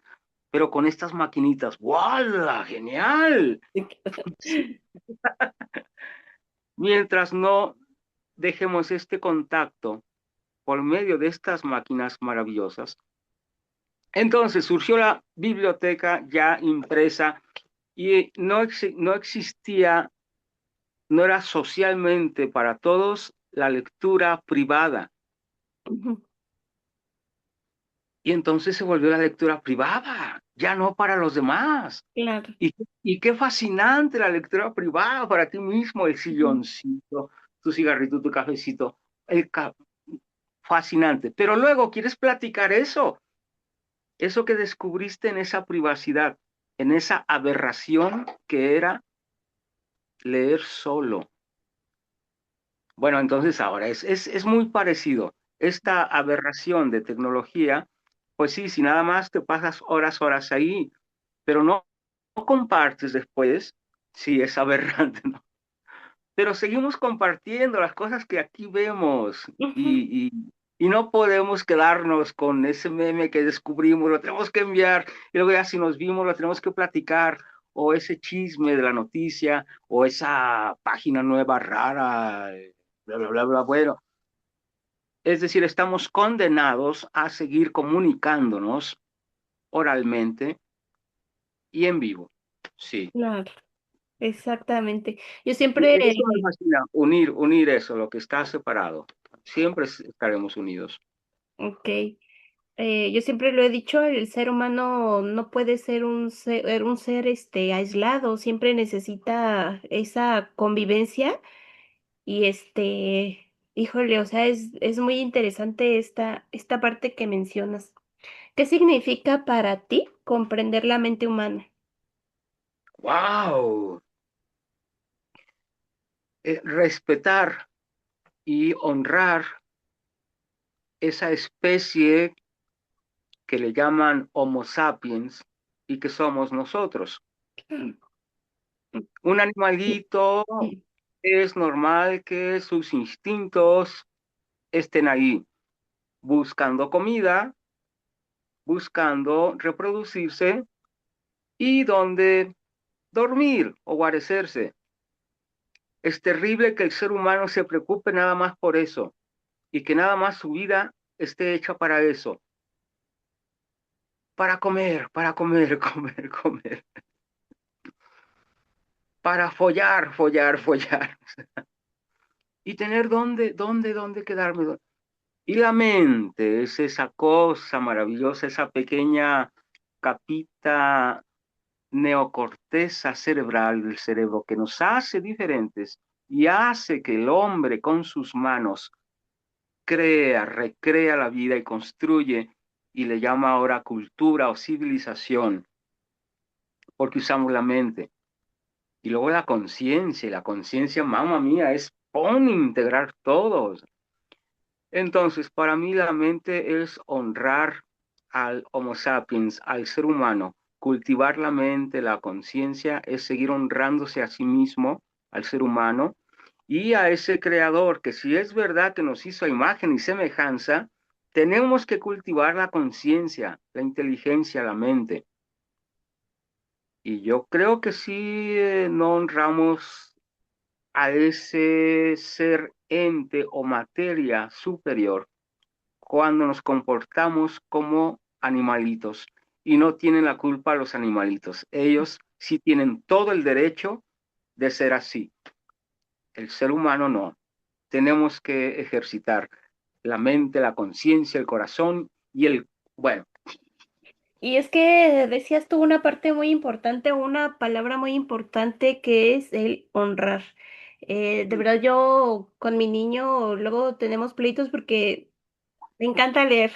pero con estas maquinitas. ¡Wala! ¡Genial! Sí. Mientras no dejemos este contacto por medio de estas máquinas maravillosas, entonces surgió la biblioteca ya impresa y no existía, no era socialmente para todos la lectura privada. Ujú. Y entonces se volvió la lectura privada, ya no para los demás. Claro. Y qué fascinante la lectura privada para ti mismo, el Ujú. silloncito, tu cigarrito, tu cafecito, el ca- fascinante. Pero luego quieres platicar eso que descubriste en esa privacidad, en esa aberración que era leer solo. Bueno, entonces ahora es muy parecido. Esta aberración de tecnología, pues sí, si nada más te pasas horas ahí, pero no compartes después, sí, es aberrante, ¿no? Pero seguimos compartiendo las cosas que aquí vemos Ujú. y no podemos quedarnos con ese meme que descubrimos, lo tenemos que enviar y luego ya si nos vimos lo tenemos que platicar o ese chisme de la noticia o esa página nueva rara, bla, bla, bla, bla. Bueno, es decir, estamos condenados a seguir comunicándonos oralmente y en vivo. Sí. Claro, exactamente. Yo siempre, Eso me fascina, unir eso, lo que está separado. Siempre estaremos unidos. ok, yo siempre lo he dicho, el ser humano no puede ser un ser aislado, siempre necesita esa convivencia y híjole, o sea, es muy interesante esta parte que mencionas. ¿Qué significa para ti comprender la mente humana? ¡Wow! Respetar y honrar esa especie que le llaman Homo sapiens y que somos nosotros. Un animalito es normal que sus instintos estén ahí, buscando comida, buscando reproducirse y donde dormir o guarecerse. Es terrible que el ser humano se preocupe nada más por eso y que nada más su vida esté hecha para eso, para comer, comer, comer, para follar, follar, follar y tener dónde quedarme. Y la mente es esa cosa maravillosa, esa pequeña capita neocorteza cerebral del cerebro que nos hace diferentes y hace que el hombre con sus manos crea, recrea la vida y construye y le llama ahora cultura o civilización, porque usamos la mente. Y luego la conciencia, y la conciencia, mamá mía, es pon integrar todos. Entonces, para mí la mente es honrar al Homo sapiens, al ser humano. Cultivar la mente, la conciencia, es seguir honrándose a sí mismo, al ser humano, y a ese creador que si es verdad que nos hizo a imagen y semejanza, tenemos que cultivar la conciencia, la inteligencia, la mente. Y yo creo que si no honramos a ese ser ente o materia superior, cuando nos comportamos como animalitos y no tienen la culpa los animalitos. Ellos sí tienen todo el derecho de ser así. El ser humano no. Tenemos que ejercitar la mente, la conciencia, el corazón y bueno, Y es que decías tú una parte muy importante, una palabra muy importante que es el honrar. De verdad, yo con mi niño luego tenemos pleitos porque me encanta leer,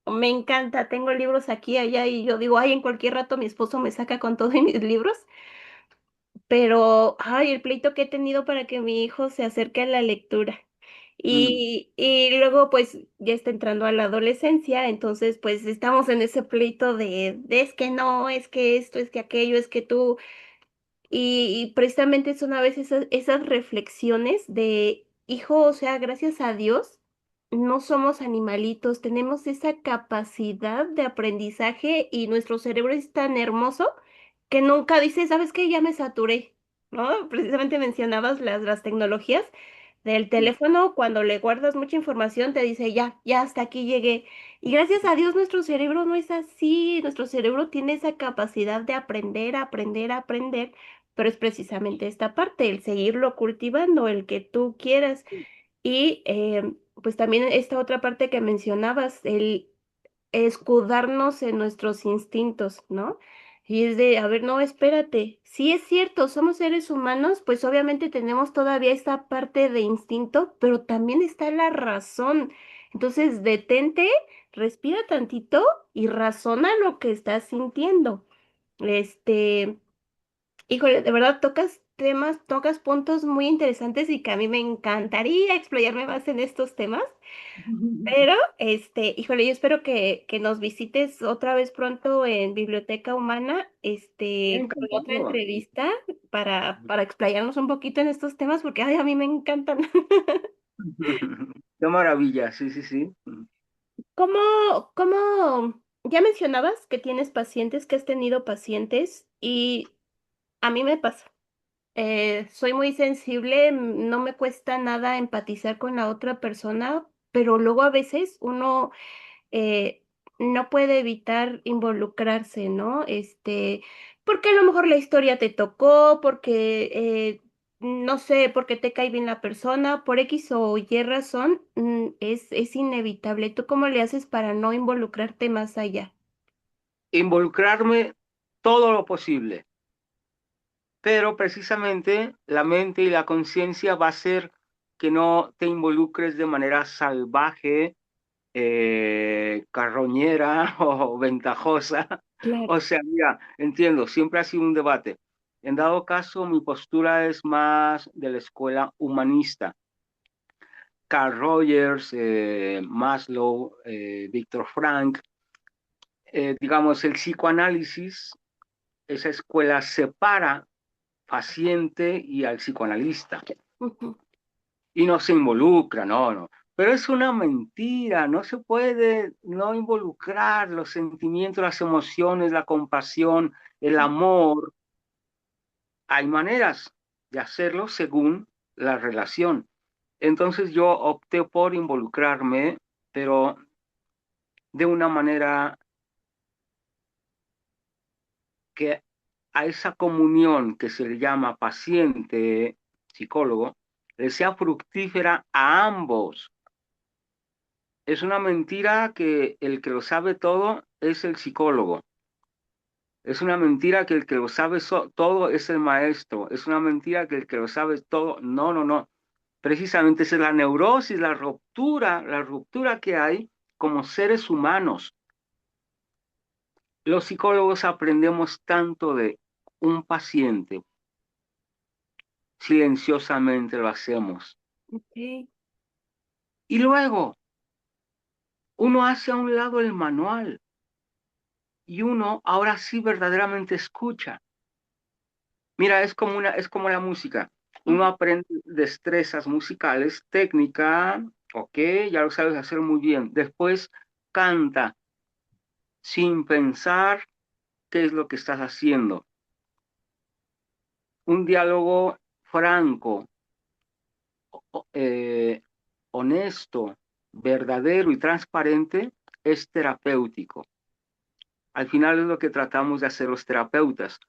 me encanta, tengo libros aquí, allá y yo digo, ay, en cualquier rato mi esposo me saca con todos mis libros, pero, ay, el pleito que he tenido para que mi hijo se acerque a la lectura. mm, Y luego pues ya está entrando a la adolescencia, entonces pues estamos en ese pleito de es que no, es que esto, es que aquello, es que tú, y precisamente son a veces esas reflexiones de, hijo, o sea, gracias a Dios. no somos animalitos, tenemos esa capacidad de aprendizaje y nuestro cerebro es tan hermoso que nunca dice, ¿sabes qué? Ya me saturé, ¿no? Precisamente mencionabas las tecnologías del teléfono, cuando le guardas mucha información te dice, ya hasta aquí llegué. Y gracias a Dios nuestro cerebro no es así, nuestro cerebro tiene esa capacidad de aprender, aprender, aprender, pero es precisamente esta parte, el seguirlo cultivando, el que tú quieras. Y pues también esta otra parte que mencionabas, el escudarnos en nuestros instintos, ¿no? Y es de, a ver, no, espérate, sí es cierto, somos seres humanos, pues obviamente tenemos todavía esta parte de instinto, pero también está la razón. Entonces, detente, respira tantito y razona lo que estás sintiendo. Este, híjole, de verdad tocas temas, tocas puntos muy interesantes y que a mí me encantaría explayarme más en estos temas. Pero, híjole, yo espero que nos visites otra vez pronto en Biblioteca Humana, con otra Encantado. entrevista para explayarnos un poquito en estos temas, porque ay, a mí me encantan. Qué maravilla, sí, sí, sí. ¿Cómo, ya mencionabas que tienes pacientes, que has tenido pacientes, y a mí me pasa. Soy muy sensible, no me cuesta nada empatizar con la otra persona, pero luego a veces uno eh, no puede evitar involucrarse, ¿no? Porque a lo mejor la historia te tocó, porque, no sé, porque te cae bien la persona, por X o Y razón, es inevitable. ¿Tú cómo le haces para no involucrarte más allá? Involucrarme todo lo posible, pero precisamente la mente y la conciencia va a hacer que no te involucres de manera salvaje, carroñera o ventajosa. Claro. O sea, mira, entiendo, siempre ha sido un debate. En dado caso, mi postura es más de la escuela humanista. Carl Rogers, Maslow, Viktor Frank, digamos, el psicoanálisis, esa escuela separa paciente y al psicoanalista Ujú. y no se involucra, no, no. Pero es una mentira, no se puede no involucrar los sentimientos, las emociones, la compasión, el amor. Hay maneras de hacerlo según la relación. Entonces yo opté por involucrarme, pero de una manera que a esa comunión que se le llama paciente-psicólogo, le sea fructífera a ambos. Es una mentira que el que lo sabe todo es el psicólogo. Es una mentira que el que lo sabe todo es el maestro. Es una mentira que el que lo sabe todo, no, no, no. Precisamente esa es la neurosis, la ruptura que hay como seres humanos. Los psicólogos aprendemos tanto de un paciente, silenciosamente lo hacemos. Ok. Y luego uno hace a un lado el manual y uno ahora sí verdaderamente escucha. Mira, es como la música. Uno Ujú. aprende destrezas musicales, técnica, ok, ya lo sabes hacer muy bien. Después canta sin pensar qué es lo que estás haciendo. Un diálogo franco, eh, honesto, verdadero y transparente es terapéutico. Al final es lo que tratamos de hacer los terapeutas,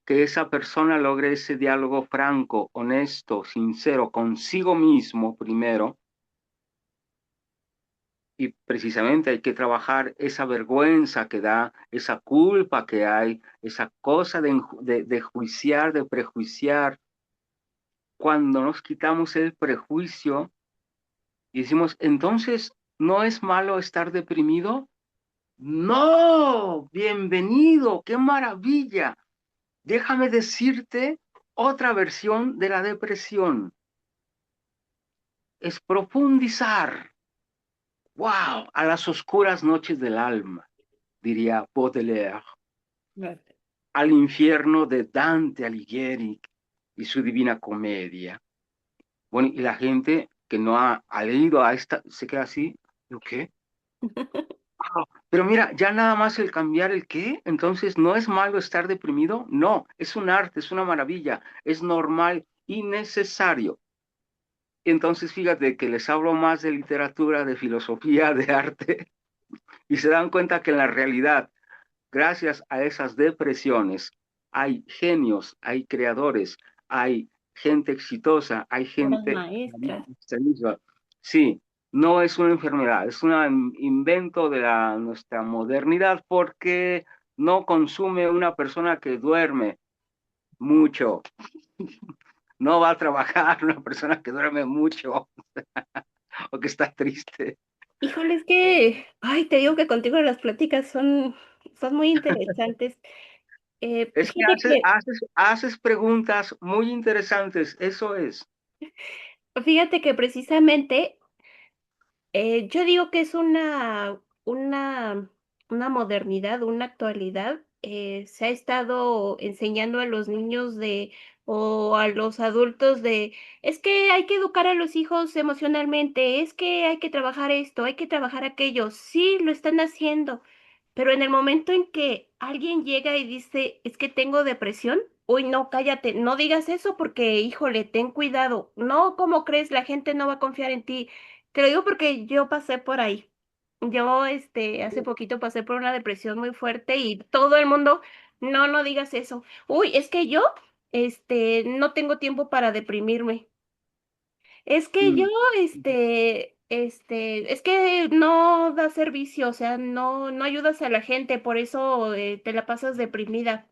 que esa persona logre ese diálogo franco, honesto, sincero consigo mismo primero, y precisamente hay que trabajar esa vergüenza que da, esa culpa que hay, esa cosa de juiciar, de prejuiciar. Cuando nos quitamos el prejuicio y decimos, entonces, ¿no es malo estar deprimido? No, bienvenido, qué maravilla. Déjame decirte otra versión de la depresión. Es profundizar, wow, a las oscuras noches del alma, diría Baudelaire, Vale. al infierno de Dante Alighieri y su Divina Comedia. Bueno, y la gente que no ha leído a esta, se queda así, ¿lo qué? Ah, pero mira, ya nada más el cambiar el qué, entonces no es malo estar deprimido, no, es un arte, es una maravilla, es normal y necesario. Entonces fíjate que les hablo más de literatura, de filosofía, de arte, y se dan cuenta que en la realidad, gracias a esas depresiones, hay genios, hay creadores, hay gente exitosa, hay Obras gente... maestras. Sí, no es una enfermedad, es un invento de nuestra modernidad porque no consume una persona que duerme mucho, no va a trabajar una persona que duerme mucho o que está triste. Híjole, es que, ay, te digo que contigo las pláticas son muy interesantes. Es que Fíjate que, haces preguntas muy interesantes, eso es. fíjate que precisamente yo digo que es una modernidad, una actualidad. Se ha estado enseñando a los niños o a los adultos es que hay que educar a los hijos emocionalmente, es que hay que trabajar esto, hay que trabajar aquello. Sí, lo están haciendo, pero en el momento en que alguien llega y dice, es que tengo depresión, uy, no, cállate, no digas eso porque, híjole, ten cuidado. No, ¿cómo crees? La gente no va a confiar en ti. Te lo digo porque yo pasé por ahí. Yo, hace poquito pasé por una depresión muy fuerte y todo el mundo, no, no digas eso. Uy, es que yo, no tengo tiempo para deprimirme. Es que yo, Mm, es que no da servicio, o sea, no, no ayudas a la gente, por eso te la pasas deprimida.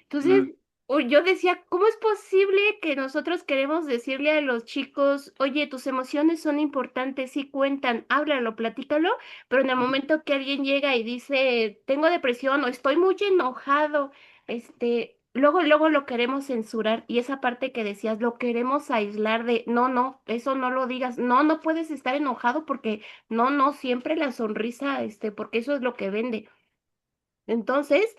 Entonces, mm, yo decía, ¿cómo es posible que nosotros queremos decirle a los chicos, oye, tus emociones son importantes, sí cuentan, háblalo, platícalo, pero en el mm, momento que alguien llega y dice, tengo depresión o estoy muy enojado, luego lo queremos censurar y esa parte que decías, lo queremos aislar de, no, no, eso no lo digas, no, no puedes estar enojado porque, no, no, siempre la sonrisa, porque eso es lo que vende. Entonces,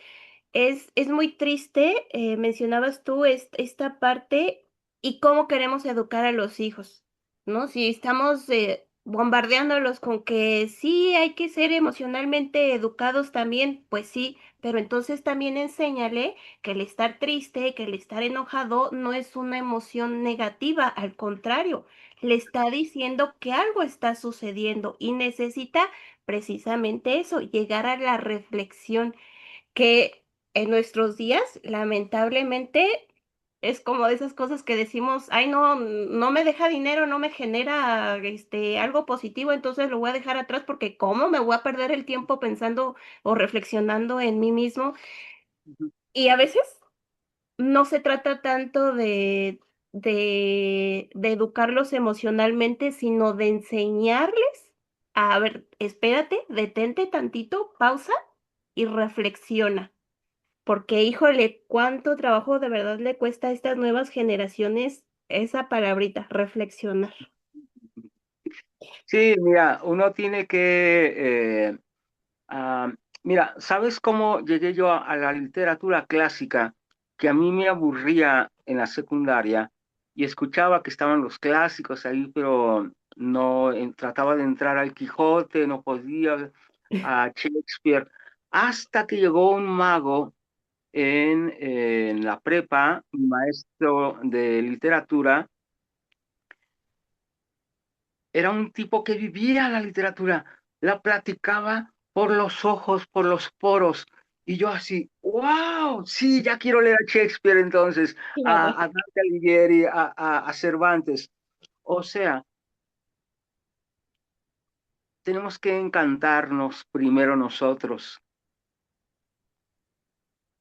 es muy triste, mencionabas tú esta parte y cómo queremos educar a los hijos, ¿no? Si estamos bombardeándolos con que sí hay que ser emocionalmente educados también, pues sí, pero entonces también enséñale que el estar triste, que el estar enojado no es una emoción negativa, al contrario, le está diciendo que algo está sucediendo y necesita precisamente eso, llegar a la reflexión que en nuestros días, lamentablemente, es como de esas cosas que decimos, ay, no, no me deja dinero, no me genera algo positivo, entonces lo voy a dejar atrás porque ¿cómo me voy a perder el tiempo pensando o reflexionando en mí mismo? mm. Y a veces no se trata tanto de educarlos emocionalmente, sino de enseñarles a ver, espérate, detente tantito, pausa y reflexiona. Porque, híjole, cuánto trabajo de verdad le cuesta a estas nuevas generaciones esa palabrita, reflexionar. Sí, mira, uno tiene que Ah, mira, ¿sabes cómo llegué yo a la literatura clásica? Que a mí me aburría en la secundaria y escuchaba que estaban los clásicos ahí, pero no trataba de entrar al Quijote, no podía, a Shakespeare, hasta que llegó un mago en la prepa, mi maestro de literatura, era un tipo que vivía la literatura, la platicaba por los ojos, por los poros. Y yo así, wow, sí, ya quiero leer a Shakespeare entonces, Claro. a Dante Alighieri, a Cervantes. O sea, tenemos que encantarnos primero nosotros.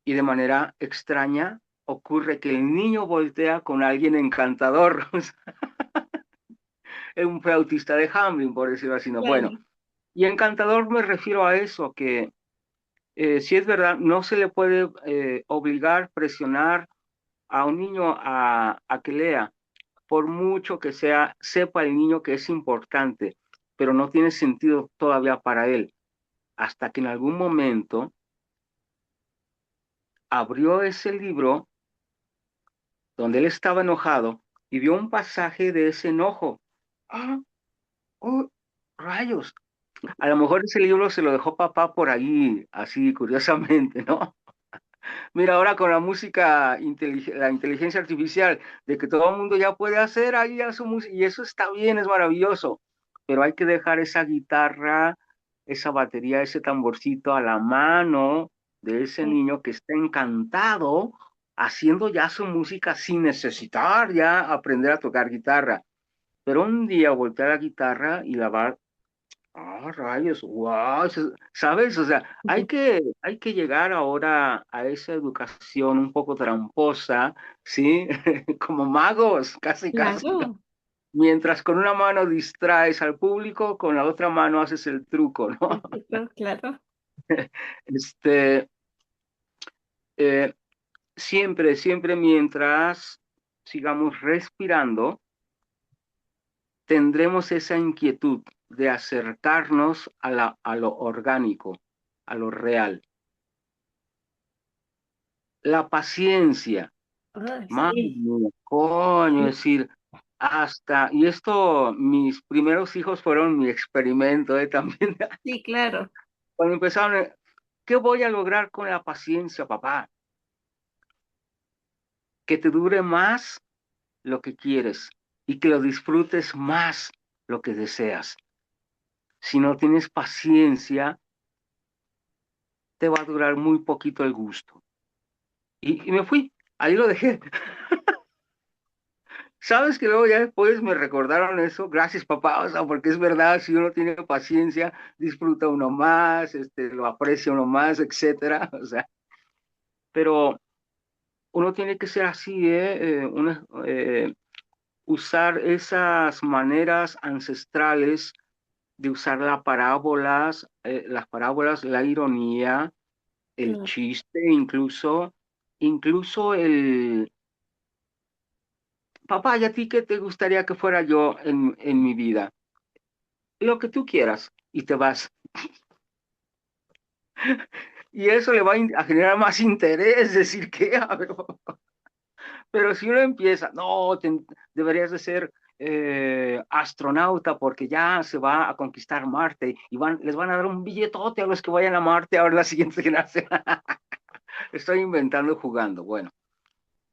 Y de manera extraña ocurre que el niño voltea con alguien encantador. Es un flautista de Hamelin, por decirlo así. No, bueno, Claro. y encantador me refiero a eso, que si es verdad, no se le puede obligar, presionar a un niño a que lea, por mucho que sea, sepa el niño que es importante, pero no tiene sentido todavía para él, hasta que en algún momento abrió ese libro donde él estaba enojado y vio un pasaje de ese enojo. Ah, oh, rayos. A lo mejor ese libro se lo dejó papá por ahí, así curiosamente, ¿no? Mira, ahora con la música, la inteligencia artificial, de que todo el mundo ya puede hacer ahí ya su música, y eso está bien, es maravilloso, pero hay que dejar esa guitarra, esa batería, ese tamborcito a la mano de ese Sí. niño que está encantado haciendo ya su música sin necesitar ya aprender a tocar guitarra. Pero un día voltea la guitarra y la va. Ah, rayos, wow, ¿sabes? O sea, hay que llegar ahora a esa educación un poco tramposa, ¿sí? Como magos, casi, casi, ¿no? Claro, Mientras con una mano distraes al público, con la otra mano haces el truco, ¿no? exacto, claro. Este, eh, siempre, siempre mientras sigamos respirando, tendremos esa inquietud de acercarnos a lo orgánico, a lo real. La paciencia, Ah, madre sí, mía, coño, es decir, hasta, y esto, mis primeros hijos fueron mi experimento, también, sí, claro. cuando empezaron, ¿qué voy a lograr con la paciencia, papá? Que te dure más lo que quieres y que lo disfrutes más lo que deseas. Si no tienes paciencia, te va a durar muy poquito el gusto. Y me fui, ahí lo dejé. Sabes que luego ya después me recordaron eso, gracias papá, o sea, porque es verdad, si uno tiene paciencia, disfruta uno más, lo aprecia uno más, etcétera, o sea, pero uno tiene que ser así, usar esas maneras ancestrales de usar las parábolas, la ironía, el Claro. chiste, incluso el papá, ¿y a ti qué te gustaría que fuera yo en mi vida? Lo que tú quieras y te vas. Y eso le va a generar más interés, decir que, pero si uno empieza, no, deberías de ser astronauta porque ya se va a conquistar Marte y les van a dar un billetote a los que vayan a Marte ahora la siguiente generación. Estoy inventando jugando, bueno,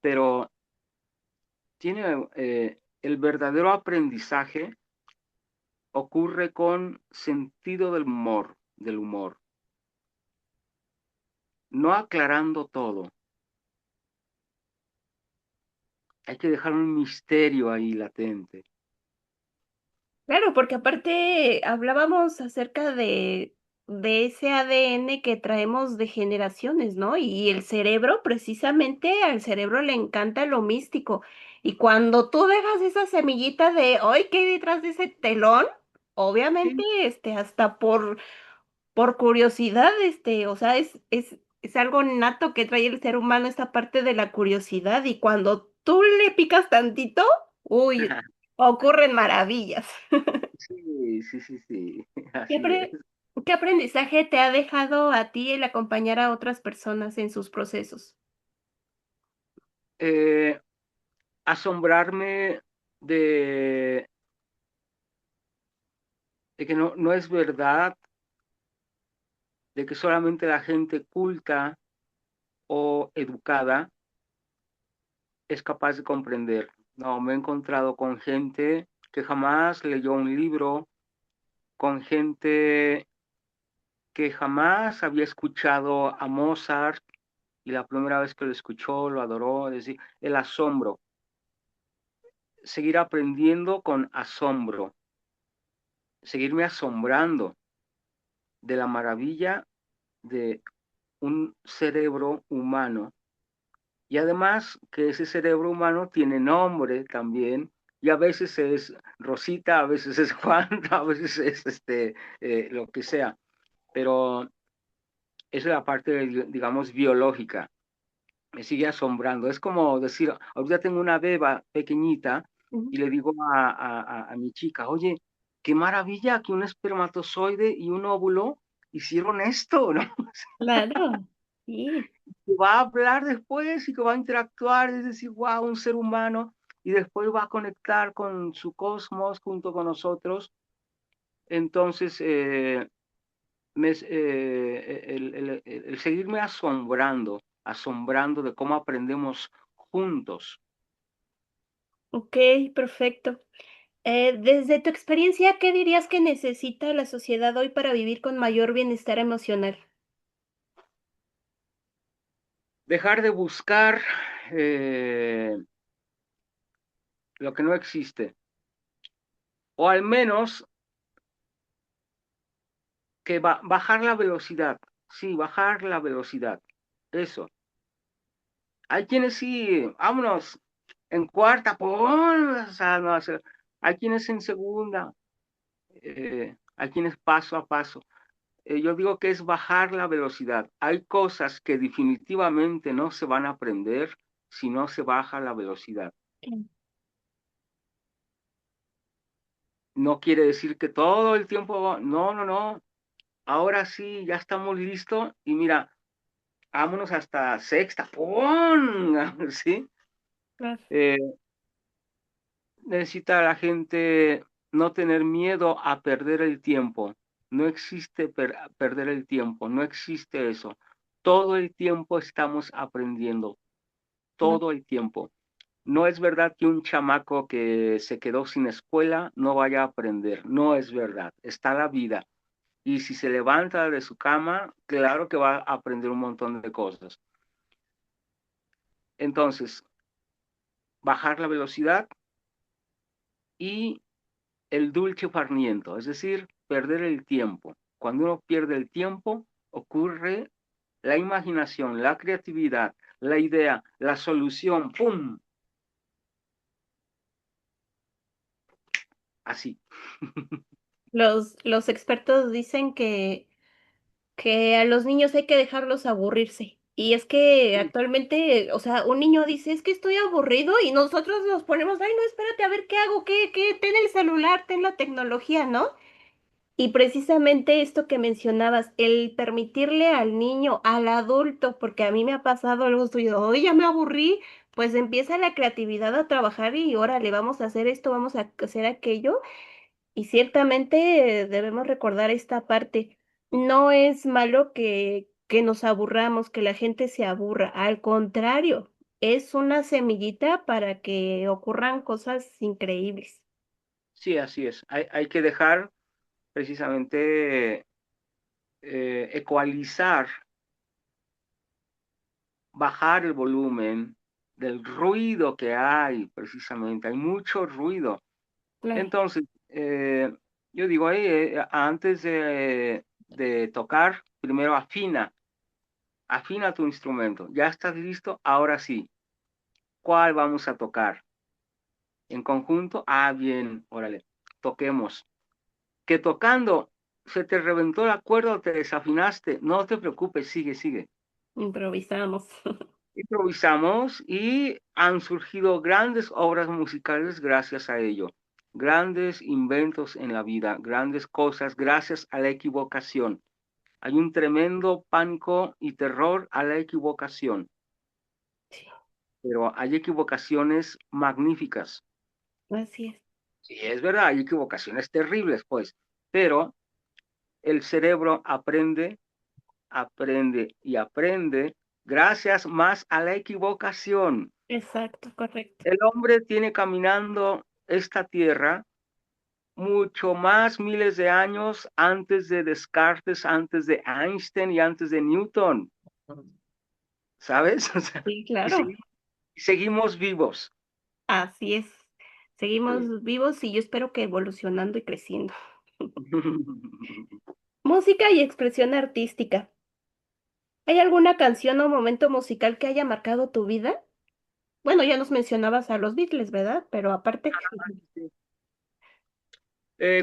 pero tiene el verdadero aprendizaje ocurre con sentido del humor, no aclarando todo. Hay que dejar un misterio ahí latente. Claro, porque aparte hablábamos acerca de ese ADN que traemos de generaciones, ¿no? Y el cerebro, precisamente al cerebro le encanta lo místico. Y cuando tú dejas esa semillita de, hoy ¿qué hay detrás de ese telón? Obviamente, Sí, hasta por curiosidad, o sea, es algo nato que trae el ser humano, esta parte de la curiosidad. Y cuando tú le picas tantito, uy, ocurren maravillas. sí, sí, sí, sí, ¿Qué, así es. qué aprendizaje te ha dejado a ti el acompañar a otras personas en sus procesos? Eh, asombrarme de, de que no es verdad, de que solamente la gente culta o educada es capaz de comprender. No, me he encontrado con gente que jamás leyó un libro, con gente que jamás había escuchado a Mozart y la primera vez que lo escuchó lo adoró, es decir, el asombro, seguir aprendiendo con asombro, seguirme asombrando de la maravilla de un cerebro humano y además que ese cerebro humano tiene nombre también y a veces es Rosita, a veces es Juan, a veces es lo que sea, pero esa es la parte, digamos, biológica. Me sigue asombrando. Es como decir, ahorita tengo una beba pequeñita Ujú. y le digo a mi chica, oye, qué maravilla que un espermatozoide y un óvulo hicieron esto, ¿no? Claro, sí, Que va a hablar después y que va a interactuar, es decir, wow, un ser humano. y después va a conectar con su cosmos junto con nosotros. Entonces, el seguirme asombrando de cómo aprendemos juntos. Ok, perfecto. Desde tu experiencia, ¿qué dirías que necesita la sociedad hoy para vivir con mayor bienestar emocional? Dejar de buscar lo que no existe, o al menos que bajar la velocidad, sí, bajar la velocidad, eso. Hay quienes sí, vámonos, en cuarta, ¡pum! O sea, no, hay quienes en segunda, hay quienes paso a paso. Yo digo que es bajar la velocidad. Hay cosas que definitivamente no se van a aprender si no se baja la velocidad. Mm. No quiere decir que todo el tiempo, no, no, no. Ahora sí, ya estamos listos y mira, vámonos hasta sexta, ¡pum! ¿Sí? Claro. Eh, necesita la gente no tener miedo a perder el tiempo. No existe perder el tiempo, no existe eso. Todo el tiempo estamos aprendiendo, No, todo el tiempo. No es verdad que un chamaco que se quedó sin escuela no vaya a aprender, no es verdad, está la vida. Y si se levanta de su cama, claro que va a aprender un montón de cosas. Entonces, bajar la velocidad y el dulce farniento, es decir, perder el tiempo. Cuando uno pierde el tiempo, ocurre la imaginación, la creatividad, la idea, la solución, ¡pum! Así. los expertos dicen que a los niños hay que dejarlos aburrirse. Y es que actualmente, o sea, un niño dice, es que estoy aburrido y nosotros nos ponemos, ay, no, espérate, a ver qué hago, ten el celular, ten la tecnología, ¿no? Y precisamente esto que mencionabas, el permitirle al niño, al adulto, porque a mí me ha pasado algo suyo, hoy ya me aburrí, pues empieza la creatividad a trabajar y órale, vamos a hacer esto, vamos a hacer aquello. Y ciertamente debemos recordar esta parte. No es malo que nos aburramos, que la gente se aburra. Al contrario, es una semillita para que ocurran cosas increíbles. Sí, así es. Hay que dejar precisamente ecualizar, bajar el volumen del ruido que hay, precisamente. Hay mucho ruido. Claro. Entonces, yo digo, antes de tocar, primero afina tu instrumento. ¿Ya estás listo? Ahora sí. ¿Cuál vamos a tocar? ¿En conjunto? Ah, bien, órale, toquemos. Que tocando se te reventó la cuerda o te desafinaste, no te preocupes, sigue, sigue. Improvisamos. Improvisamos y han surgido grandes obras musicales gracias a ello, grandes inventos en la vida, grandes cosas gracias a la equivocación. Hay un tremendo pánico y terror a la equivocación, Sí, pero hay equivocaciones magníficas. así es. Sí, es verdad, hay equivocaciones terribles, pues, pero el cerebro aprende, aprende y aprende gracias más a la equivocación. Exacto, correcto. El hombre tiene caminando esta tierra mucho más miles de años antes de Descartes, antes de Einstein y antes de Newton, ¿sabes? O sea, Sí, y, claro. segui- y seguimos vivos. Así es. Sí. Seguimos vivos y yo espero que evolucionando y creciendo. Música y expresión artística. ¿Hay alguna canción o momento musical que haya marcado tu vida? Bueno, ya nos mencionabas a los Beatles, ¿verdad? Pero aparte.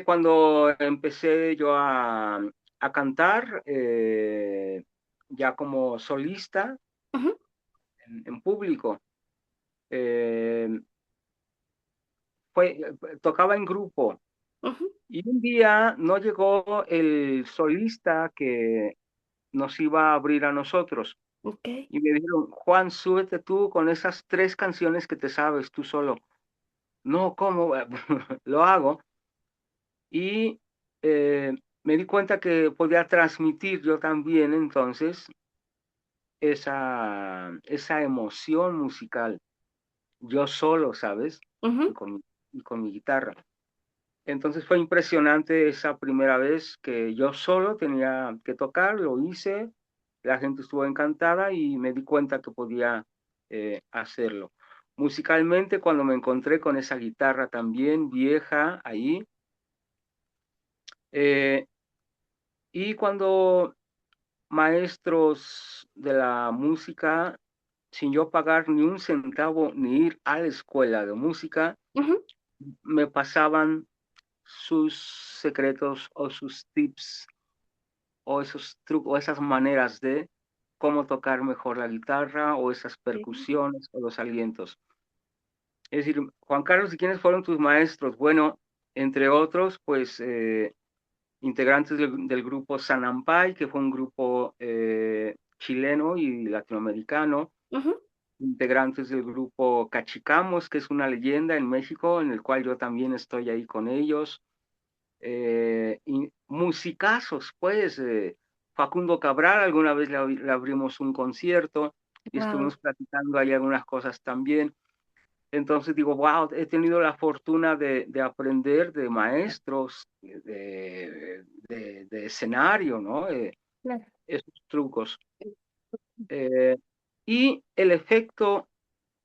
Cuando empecé yo a cantar, ya como solista Ujú, en público, eh, fue, tocaba en grupo. ujú, Y un día no llegó el solista que nos iba a abrir a nosotros. ok. Y me dijeron, Juan, súbete tú con esas tres canciones que te sabes tú solo. no, ¿cómo? Lo hago y me di cuenta que podía transmitir yo también entonces esa emoción musical, yo solo, ¿sabes? Y Ujú, con, y con mi guitarra. Entonces fue impresionante esa primera vez que yo solo tenía que tocar, lo hice, la gente estuvo encantada y me di cuenta que podía hacerlo. Musicalmente, cuando me encontré con esa guitarra también vieja ahí, eh, y cuando maestros de la música, sin yo pagar ni un centavo ni ir a la escuela de música, ujú. me pasaban sus secretos o sus tips o esos trucos o esas maneras de cómo tocar mejor la guitarra o esas Sí. percusiones o los alientos. Es decir, Juan Carlos, ¿y quiénes fueron tus maestros? Bueno, entre otros, pues integrantes del grupo Sanampay, que fue un grupo chileno y latinoamericano, Ujú. integrantes del grupo Cachicamos, que es una leyenda en México, en el cual yo también estoy ahí con ellos. Y musicazos, pues, Facundo Cabral, alguna vez le abrimos un concierto y Wow, estuvimos platicando ahí algunas cosas también. Entonces digo, wow, he tenido la fortuna de aprender de maestros de escenario, ¿no? claro. Esos trucos. Eh, y el efecto,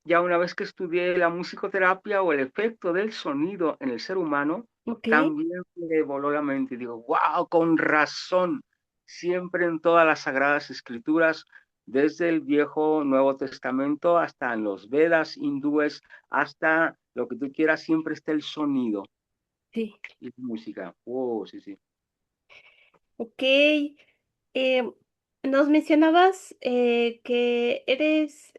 ya una vez que estudié la musicoterapia o el efecto del sonido en el ser humano, Ok. también me voló la mente. Y digo, wow, con razón, siempre en todas las sagradas escrituras, desde el Viejo Nuevo Testamento hasta en los Vedas hindúes, hasta lo que tú quieras, siempre está el sonido Sí. y la música. Oh, sí, sí. Ok. Eh, Nos mencionabas que eres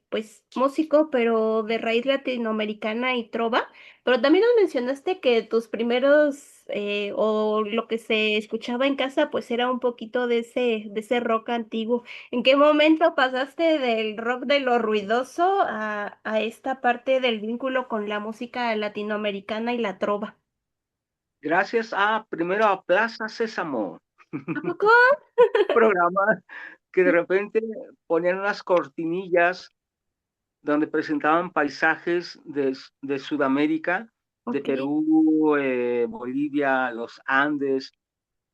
pues músico, pero de raíz latinoamericana y trova, pero también nos mencionaste que tus primeros o lo que se escuchaba en casa pues era un poquito de ese rock antiguo. ¿En qué momento pasaste del rock de lo ruidoso a esta parte del vínculo con la música latinoamericana y la trova? Gracias a, primero a Plaza Sésamo, ¿A poco? programa que de repente ponían unas cortinillas donde presentaban paisajes de Sudamérica, de Ok, Perú, Bolivia, los Andes,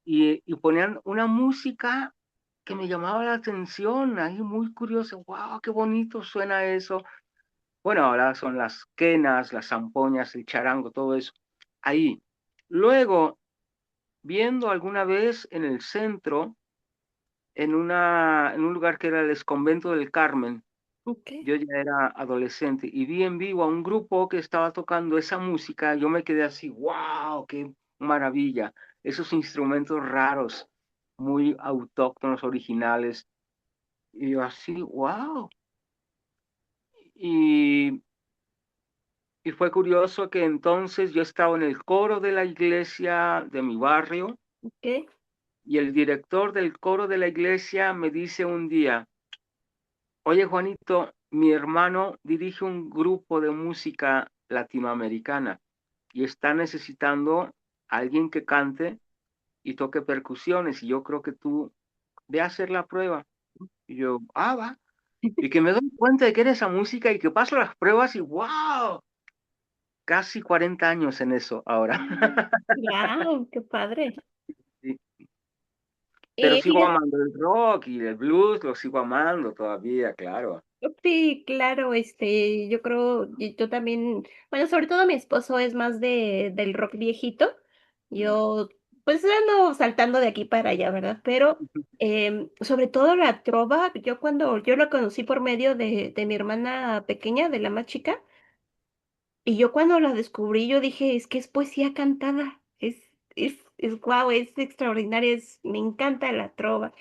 y ponían una música que me llamaba la atención, ahí muy curioso, wow, qué bonito suena eso. Bueno, ahora son las quenas, las zampoñas, el charango, todo eso. Ahí. Luego, viendo alguna vez en el centro, en un lugar que era el Convento del Carmen, ok. yo ya era adolescente y vi en vivo a un grupo que estaba tocando esa música, yo me quedé así, wow, qué maravilla, esos instrumentos raros, muy autóctonos, originales, y yo así, wow. Y, y fue curioso que entonces yo estaba en el coro de la iglesia de mi barrio Ok. y el director del coro de la iglesia me dice un día, oye Juanito, mi hermano dirige un grupo de música latinoamericana y está necesitando alguien que cante y toque percusiones y yo creo que tú ve a hacer la prueba. Y yo, va. Y que me doy cuenta de que era esa música y que paso las pruebas y wow, casi 40 años en eso ahora. Wow, qué padre. Sí. Pero sigo Fíjate, amando el rock y el blues, lo sigo amando todavía, claro. sí, claro, yo creo, y yo también, bueno, sobre todo mi esposo es más del rock viejito. Mm. Yo, pues ando saltando de aquí para allá, ¿verdad? Pero sobre todo la trova, yo la conocí por medio de mi hermana pequeña, de la más chica. Y yo cuando la descubrí, yo dije, es que es poesía cantada, es guau, es extraordinaria, me encanta la trova,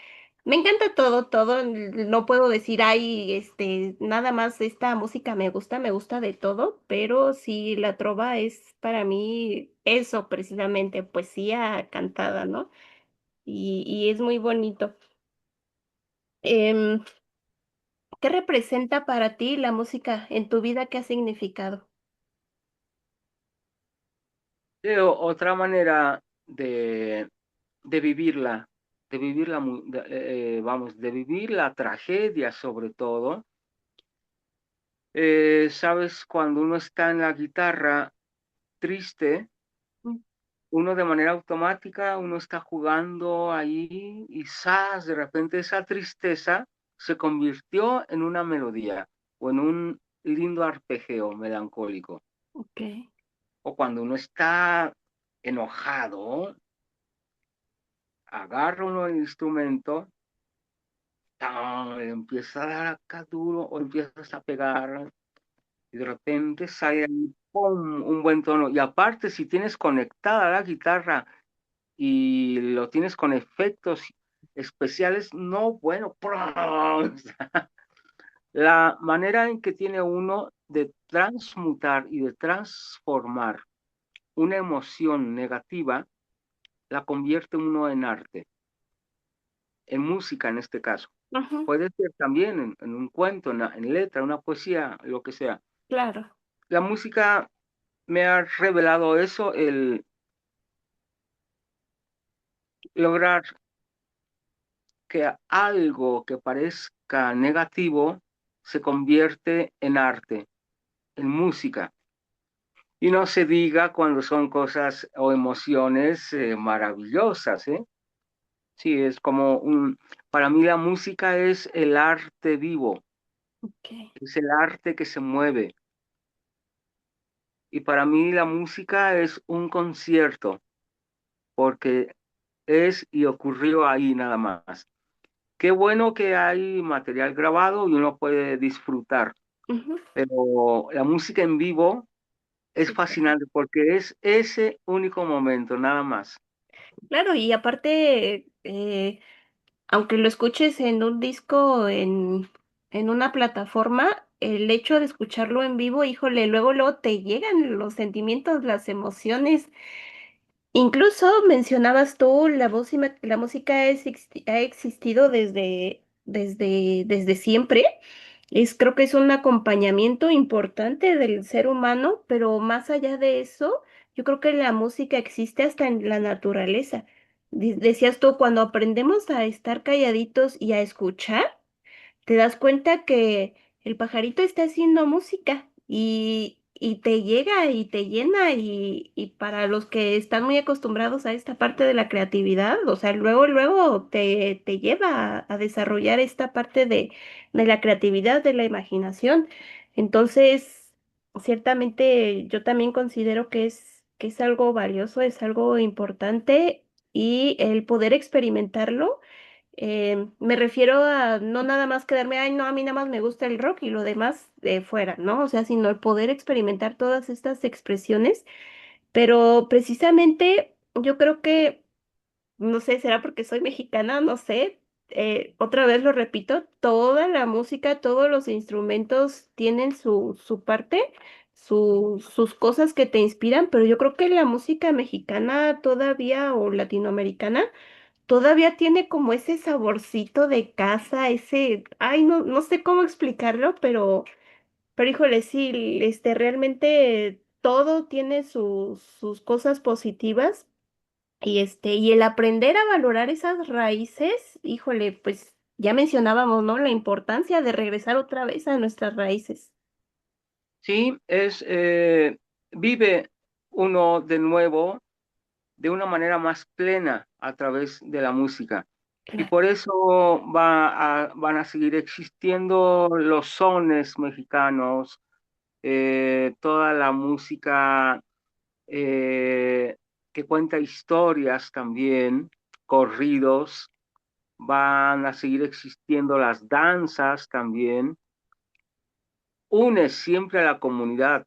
me encanta todo, no puedo decir, ay, nada más esta música me gusta de todo, pero sí, la trova es para mí eso precisamente, poesía cantada, ¿no? Y es muy bonito. Em, ¿Qué representa para ti la música en tu vida? ¿Qué ha significado? Otra manera de vivirla, vamos, de vivir la tragedia sobre todo. Sabes, cuando uno está en la guitarra triste, Mm. uno de manera automática, uno está jugando ahí y ¡zas! De repente esa tristeza se convirtió en una melodía o en un lindo arpegio melancólico. Ok. O cuando uno está enojado, agarra uno el instrumento, ¡tan! Empieza a dar acá duro o empiezas a pegar y de repente sale ahí, ¡pum! Un buen tono. Y aparte, si tienes conectada la guitarra y lo tienes con efectos especiales, no, bueno, ¡prum! La manera en que tiene uno de transmutar y de transformar una emoción negativa, la convierte uno en arte, en música en este caso. Ujú. Puede ser también en un cuento, en letra, una poesía, lo que sea. Claro. La música me ha revelado eso, el lograr que algo que parezca negativo se convierte en arte, en música. Y no se diga cuando son cosas o emociones maravillosas, ¿eh? Sí, es como para mí la música es el arte vivo, Ok. es el arte que se mueve. Y para mí la música es un concierto, porque es y ocurrió ahí nada más. Qué bueno que hay material grabado y uno puede disfrutar, Ujú. pero la música en vivo es Sí, claro. fascinante porque es ese único momento, nada más. Claro, y aparte, aunque lo escuches en un disco, en una plataforma, el hecho de escucharlo en vivo, híjole, luego te llegan los sentimientos, las emociones. Incluso mencionabas tú, la música ha existido desde siempre. Creo que es un acompañamiento importante del ser humano, pero más allá de eso, yo creo que la música existe hasta en la naturaleza. Decías tú, cuando aprendemos a estar calladitos y a escuchar, te das cuenta que el pajarito está haciendo música y te llega y te llena y para los que están muy acostumbrados a esta parte de la creatividad, o sea, luego te lleva a desarrollar esta parte de la creatividad, de la imaginación. Entonces, ciertamente yo también considero que es algo valioso, es algo importante y el poder experimentarlo. Me refiero a no nada más quedarme, ay, no, a mí nada más me gusta el rock y lo demás de fuera, ¿no? O sea, sino el poder experimentar todas estas expresiones, pero precisamente yo creo que, no sé, será porque soy mexicana, no sé, otra vez lo repito, toda la música, todos los instrumentos tienen su parte, sus cosas que te inspiran, pero yo creo que la música mexicana todavía o latinoamericana todavía tiene como ese saborcito de casa, ay, no sé cómo explicarlo, pero híjole, sí, realmente todo tiene sus cosas positivas y el aprender a valorar esas raíces, híjole, pues ya mencionábamos, ¿no? La importancia de regresar otra vez a nuestras raíces. Sí, vive uno de nuevo de una manera más plena a través de la música. Y Claro. por eso van a seguir existiendo los sones mexicanos, toda la música que cuenta historias también, corridos, van a seguir existiendo las danzas también. Une siempre a la comunidad.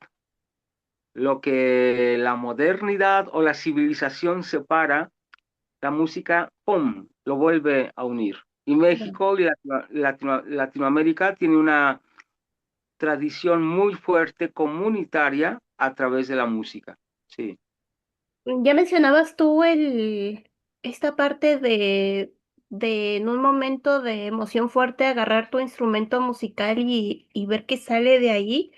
Lo que la modernidad o la civilización separa, la música, ¡pum!, lo vuelve a unir. Y Claro. México y Latinoamérica tiene una tradición muy fuerte comunitaria a través de la música. Sí, Ya mencionabas tú esta parte de en un momento de emoción fuerte agarrar tu instrumento musical y ver qué sale de ahí.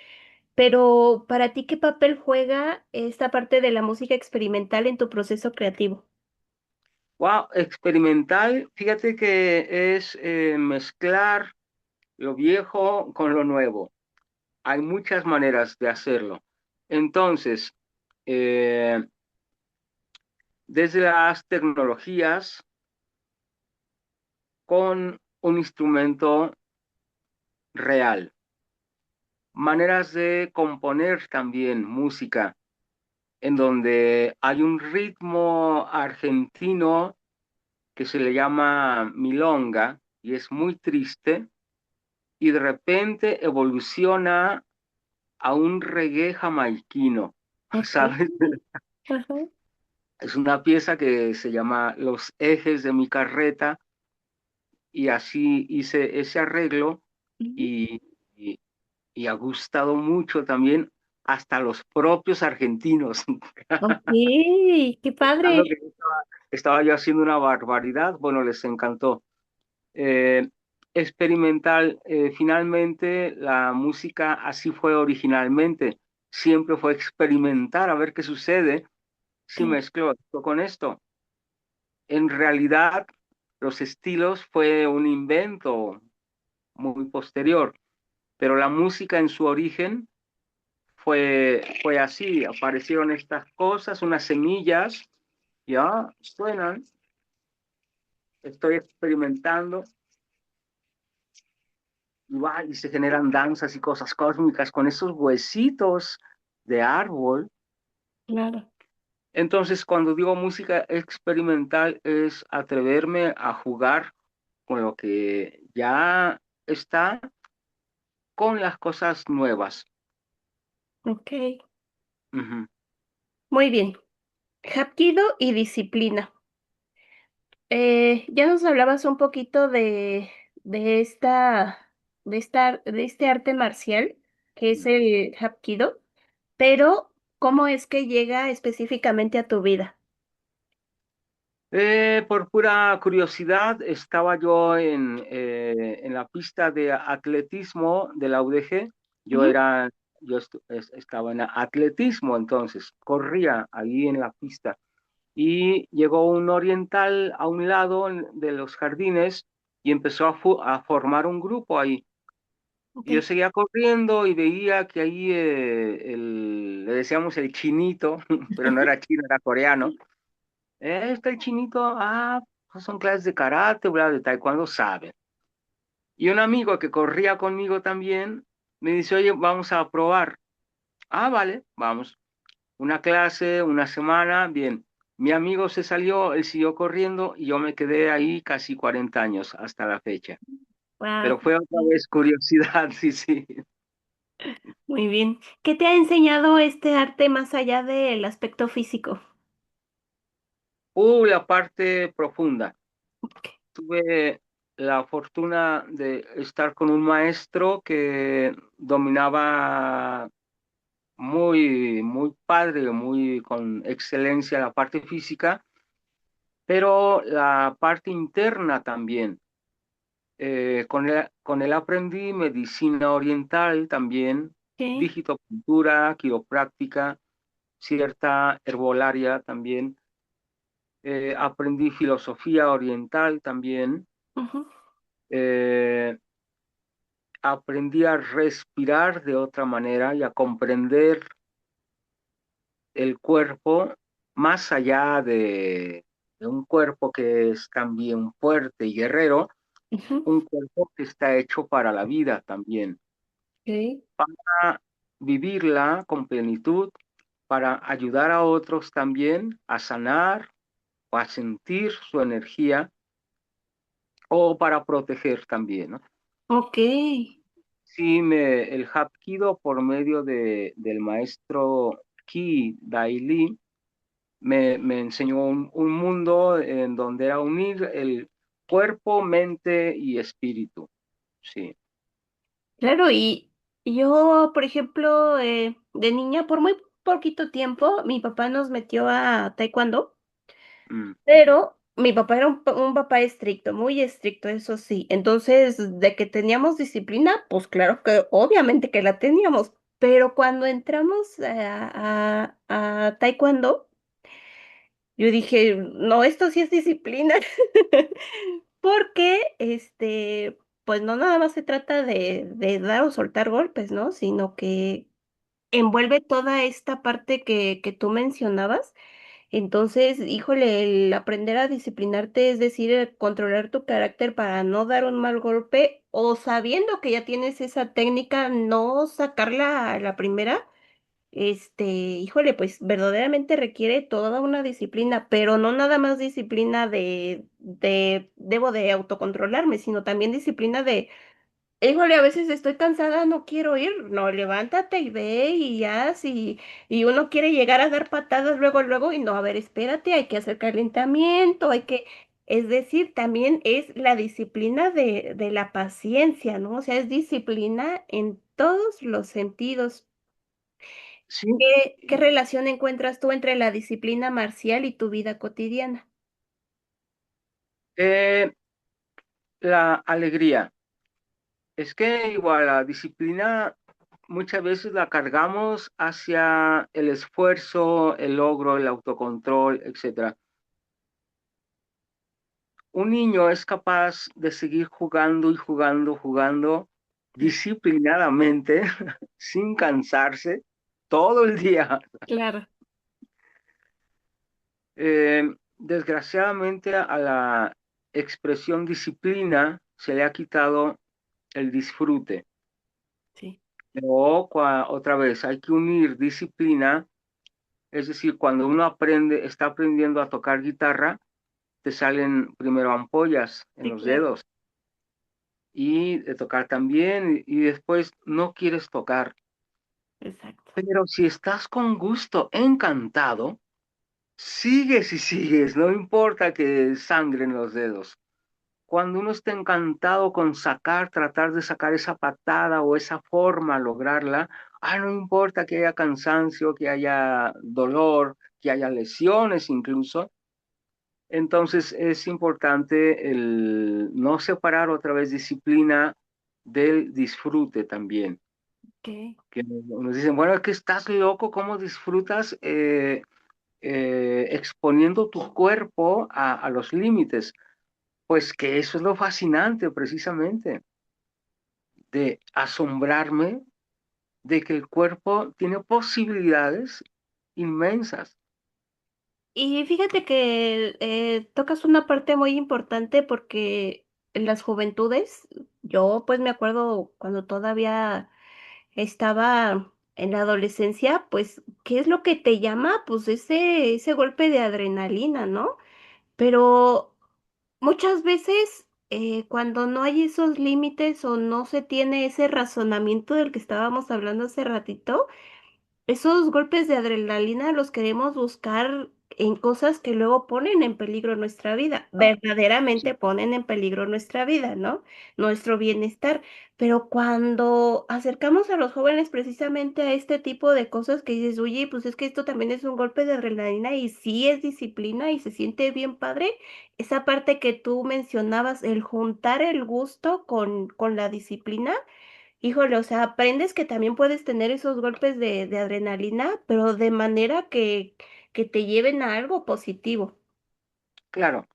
Pero para ti, ¿qué papel juega esta parte de la música experimental en tu proceso creativo? Wow, experimental, fíjate que es mezclar lo viejo con lo nuevo. Hay muchas maneras de hacerlo. Entonces, eh, desde las tecnologías con un instrumento real, maneras de componer también música, en donde hay un ritmo argentino que se le llama milonga y es muy triste y de repente evoluciona a un reggae jamaiquino, Ok. ¿sabes? Ajá. Es una pieza que se llama Los ejes de mi carreta y así hice ese arreglo Ujú. y, y, y ha gustado mucho también hasta los propios argentinos. Ok, qué Pensando que padre. estaba yo haciendo una barbaridad, bueno, les encantó. Eh, experimental, finalmente la música así fue originalmente, siempre fue experimentar a ver qué sucede si Claro. mezclo esto con esto. En realidad, los estilos fue un invento muy posterior, pero la música en su origen fue así, aparecieron estas cosas, unas semillas, ya suenan, estoy experimentando y se generan danzas y cosas cósmicas con esos huesitos de árbol. Claro. Entonces, cuando digo música experimental es atreverme a jugar con lo que ya está, con las cosas nuevas. Ok. Ujú. Muy bien. Hapkido y disciplina. Ya nos hablabas un poquito de de este arte marcial, que es el Hapkido, pero ¿cómo es que llega específicamente a tu vida? Por pura curiosidad, estaba yo en la pista de atletismo de la UDG. Yo Ujú. era, estaba en atletismo, entonces corría ahí en la pista. Y llegó un oriental a un lado de los jardines y empezó a formar un grupo ahí. Ok. Y yo seguía corriendo y veía que ahí le decíamos el chinito, pero no era chino, era coreano. Está el chinito, pues son clases de karate, bla, de taekwondo, sabe. Y un amigo que corría conmigo también me dice, oye, vamos a probar. Vale, vamos. Una clase, una semana, bien. Mi amigo se salió, él siguió corriendo y yo me quedé ahí casi 40 años hasta la fecha. Wow. Pero fue otra vez curiosidad, sí, sí. Muy bien. ¿Qué te ha enseñado este arte más allá del aspecto físico? La parte profunda. Tuve la fortuna de estar con un maestro que dominaba muy padre, muy con excelencia la parte física, pero la parte interna también. Con él aprendí medicina oriental también, Ok. digitopuntura, quiropráctica, cierta herbolaria también. Aprendí filosofía oriental también. Ujú. Eh, aprendí a respirar de otra manera y a comprender el cuerpo más allá de un cuerpo que es también fuerte y guerrero, Ujú. un cuerpo que está hecho para la vida también, Ok. para vivirla con plenitud, para ayudar a otros también a sanar o a sentir su energía o para proteger también, ¿no? Ok. Sí, el Hapkido por medio del maestro Ki Dai Li me enseñó un mundo en donde era unir el cuerpo, mente y espíritu. Sí. Claro, y yo, por ejemplo, de niña, por muy poquito tiempo, mi papá nos metió a taekwondo, Mm. pero mi papá era un papá estricto, muy estricto, eso sí. Entonces, de que teníamos disciplina, pues claro que obviamente que la teníamos. Pero cuando entramos a Taekwondo, yo dije, no, esto sí es disciplina, porque pues no nada más se trata de dar o soltar golpes, ¿no? Sino que envuelve toda esta parte que tú mencionabas. Entonces, híjole, el aprender a disciplinarte, es decir, el controlar tu carácter para no dar un mal golpe o sabiendo que ya tienes esa técnica, no sacarla a la primera, híjole, pues verdaderamente requiere toda una disciplina, pero no nada más disciplina debo de autocontrolarme, sino también disciplina de, híjole, a veces estoy cansada, no quiero ir. No, levántate y ve y haz y uno quiere llegar a dar patadas luego y no, a ver, espérate, hay que hacer calentamiento, es decir, también es la disciplina de la paciencia, ¿no? O sea, es disciplina en todos los sentidos. Sí, ¿Qué relación encuentras tú entre la disciplina marcial y tu vida cotidiana? eh, la alegría. Es que igual la disciplina muchas veces la cargamos hacia el esfuerzo, el logro, el autocontrol, etcétera. Un niño es capaz de seguir jugando y jugando disciplinadamente, sin cansarse, todo el día. Claro. Desgraciadamente a la expresión disciplina se le ha quitado el disfrute. Sí, O otra vez, hay que unir disciplina, es decir, cuando uno aprende, está aprendiendo a tocar guitarra, te salen primero ampollas en sí, los claro. dedos y de tocar también y después no quieres tocar. Exacto. Pero si estás con gusto, encantado, sigues y sigues, no importa que sangren los dedos. Cuando uno está encantado con tratar de sacar esa patada o esa forma, lograrla, no importa que haya cansancio, que haya dolor, que haya lesiones incluso. Entonces es importante el no separar otra vez disciplina del disfrute también. Ok. Que nos dicen, bueno, es que estás loco, ¿cómo disfrutas exponiendo tu cuerpo a los límites? Pues que eso es lo fascinante precisamente, de asombrarme de que el cuerpo tiene posibilidades inmensas. Y fíjate que tocas una parte muy importante porque en las juventudes, yo pues me acuerdo cuando todavía estaba en la adolescencia, pues, ¿qué es lo que te llama? Pues ese golpe de adrenalina, ¿no? Pero muchas veces cuando no hay esos límites o no se tiene ese razonamiento del que estábamos hablando hace ratito, esos golpes de adrenalina los queremos buscar en cosas que luego ponen en peligro nuestra vida, Ah, sí, verdaderamente ponen en peligro nuestra vida, ¿no? Nuestro bienestar. Pero cuando acercamos a los jóvenes precisamente a este tipo de cosas que dices, oye, pues es que esto también es un golpe de adrenalina y sí es disciplina y se siente bien padre, esa parte que tú mencionabas, el juntar el gusto con la disciplina. Híjole, o sea, aprendes que también puedes tener esos golpes de adrenalina, pero de manera que te lleven a algo positivo. claro,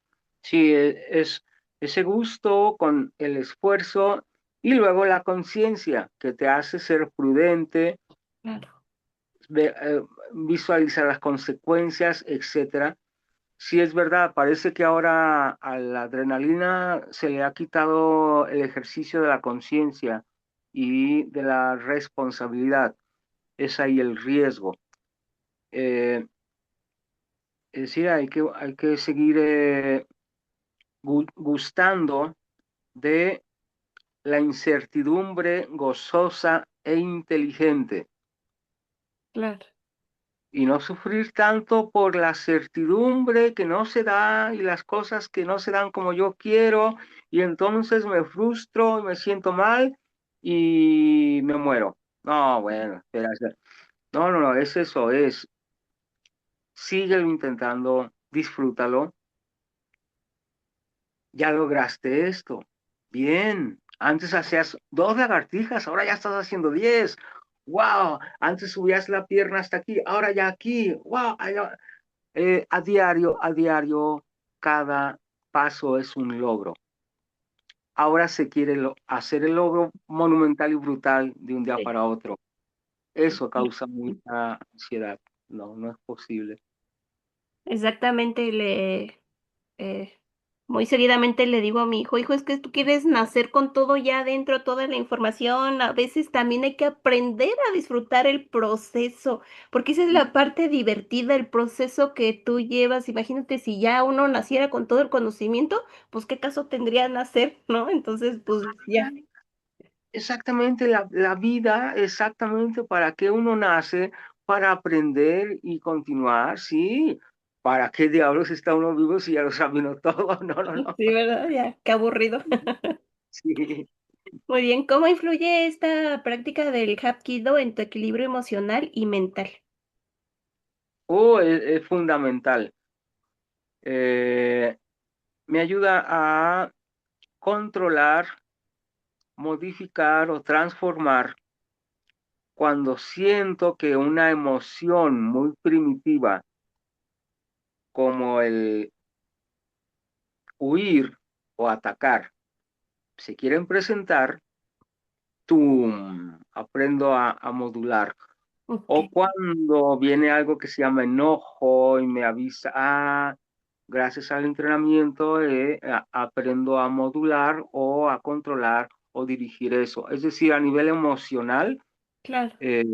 sí, es ese gusto con el esfuerzo y luego la conciencia que te hace ser prudente, Claro. ve- eh, visualizar las consecuencias, etcétera. Sí, es verdad, parece que ahora a la adrenalina se le ha quitado el ejercicio de la conciencia y de la responsabilidad. Es ahí el riesgo. Eh, es decir, hay que seguir gustando de la incertidumbre gozosa e inteligente Claro. y no sufrir tanto por la certidumbre que no se da y las cosas que no se dan como yo quiero y entonces me frustro y me siento mal y me muero. No, bueno, espera, espera. No, no, no, es eso, es síguelo intentando, disfrútalo, ya lograste esto. Bien, antes hacías 2 lagartijas, ahora ya estás haciendo 10. wow, antes subías la pierna hasta aquí, ahora ya aquí, wow, a diario, cada paso es un logro. Ahora se quiere hacer el logro monumental y brutal de un día Sí. para otro. Eso causa mucha ansiedad. No, no es posible. Exactamente, eh, muy seguidamente le digo a mi hijo, hijo, es que tú quieres nacer con todo ya adentro, toda la información, a veces también hay que aprender a disfrutar el proceso, porque esa es la parte divertida, el proceso que tú llevas. Imagínate si ya uno naciera con todo el conocimiento, pues qué caso tendría nacer, ¿no? Entonces, pues ya. Exactamente la vida, exactamente para qué uno nace, para aprender y continuar, sí. ¿Para qué diablos está uno vivo si ya lo sabe uno todo? No, no, no. Sí, ¿verdad? Ya, qué aburrido. Sí. Muy bien, ¿cómo influye esta práctica del Hapkido en tu equilibrio emocional y mental? Es fundamental. Eh, Me ayuda a controlar, modificar o transformar cuando siento que una emoción muy primitiva como el huir o atacar se quieren presentar, aprendo a modular. Ok, O cuando viene algo que se llama enojo y me avisa, gracias al entrenamiento aprendo a modular o a controlar o dirigir eso. Es decir, a nivel emocional, claro. eh,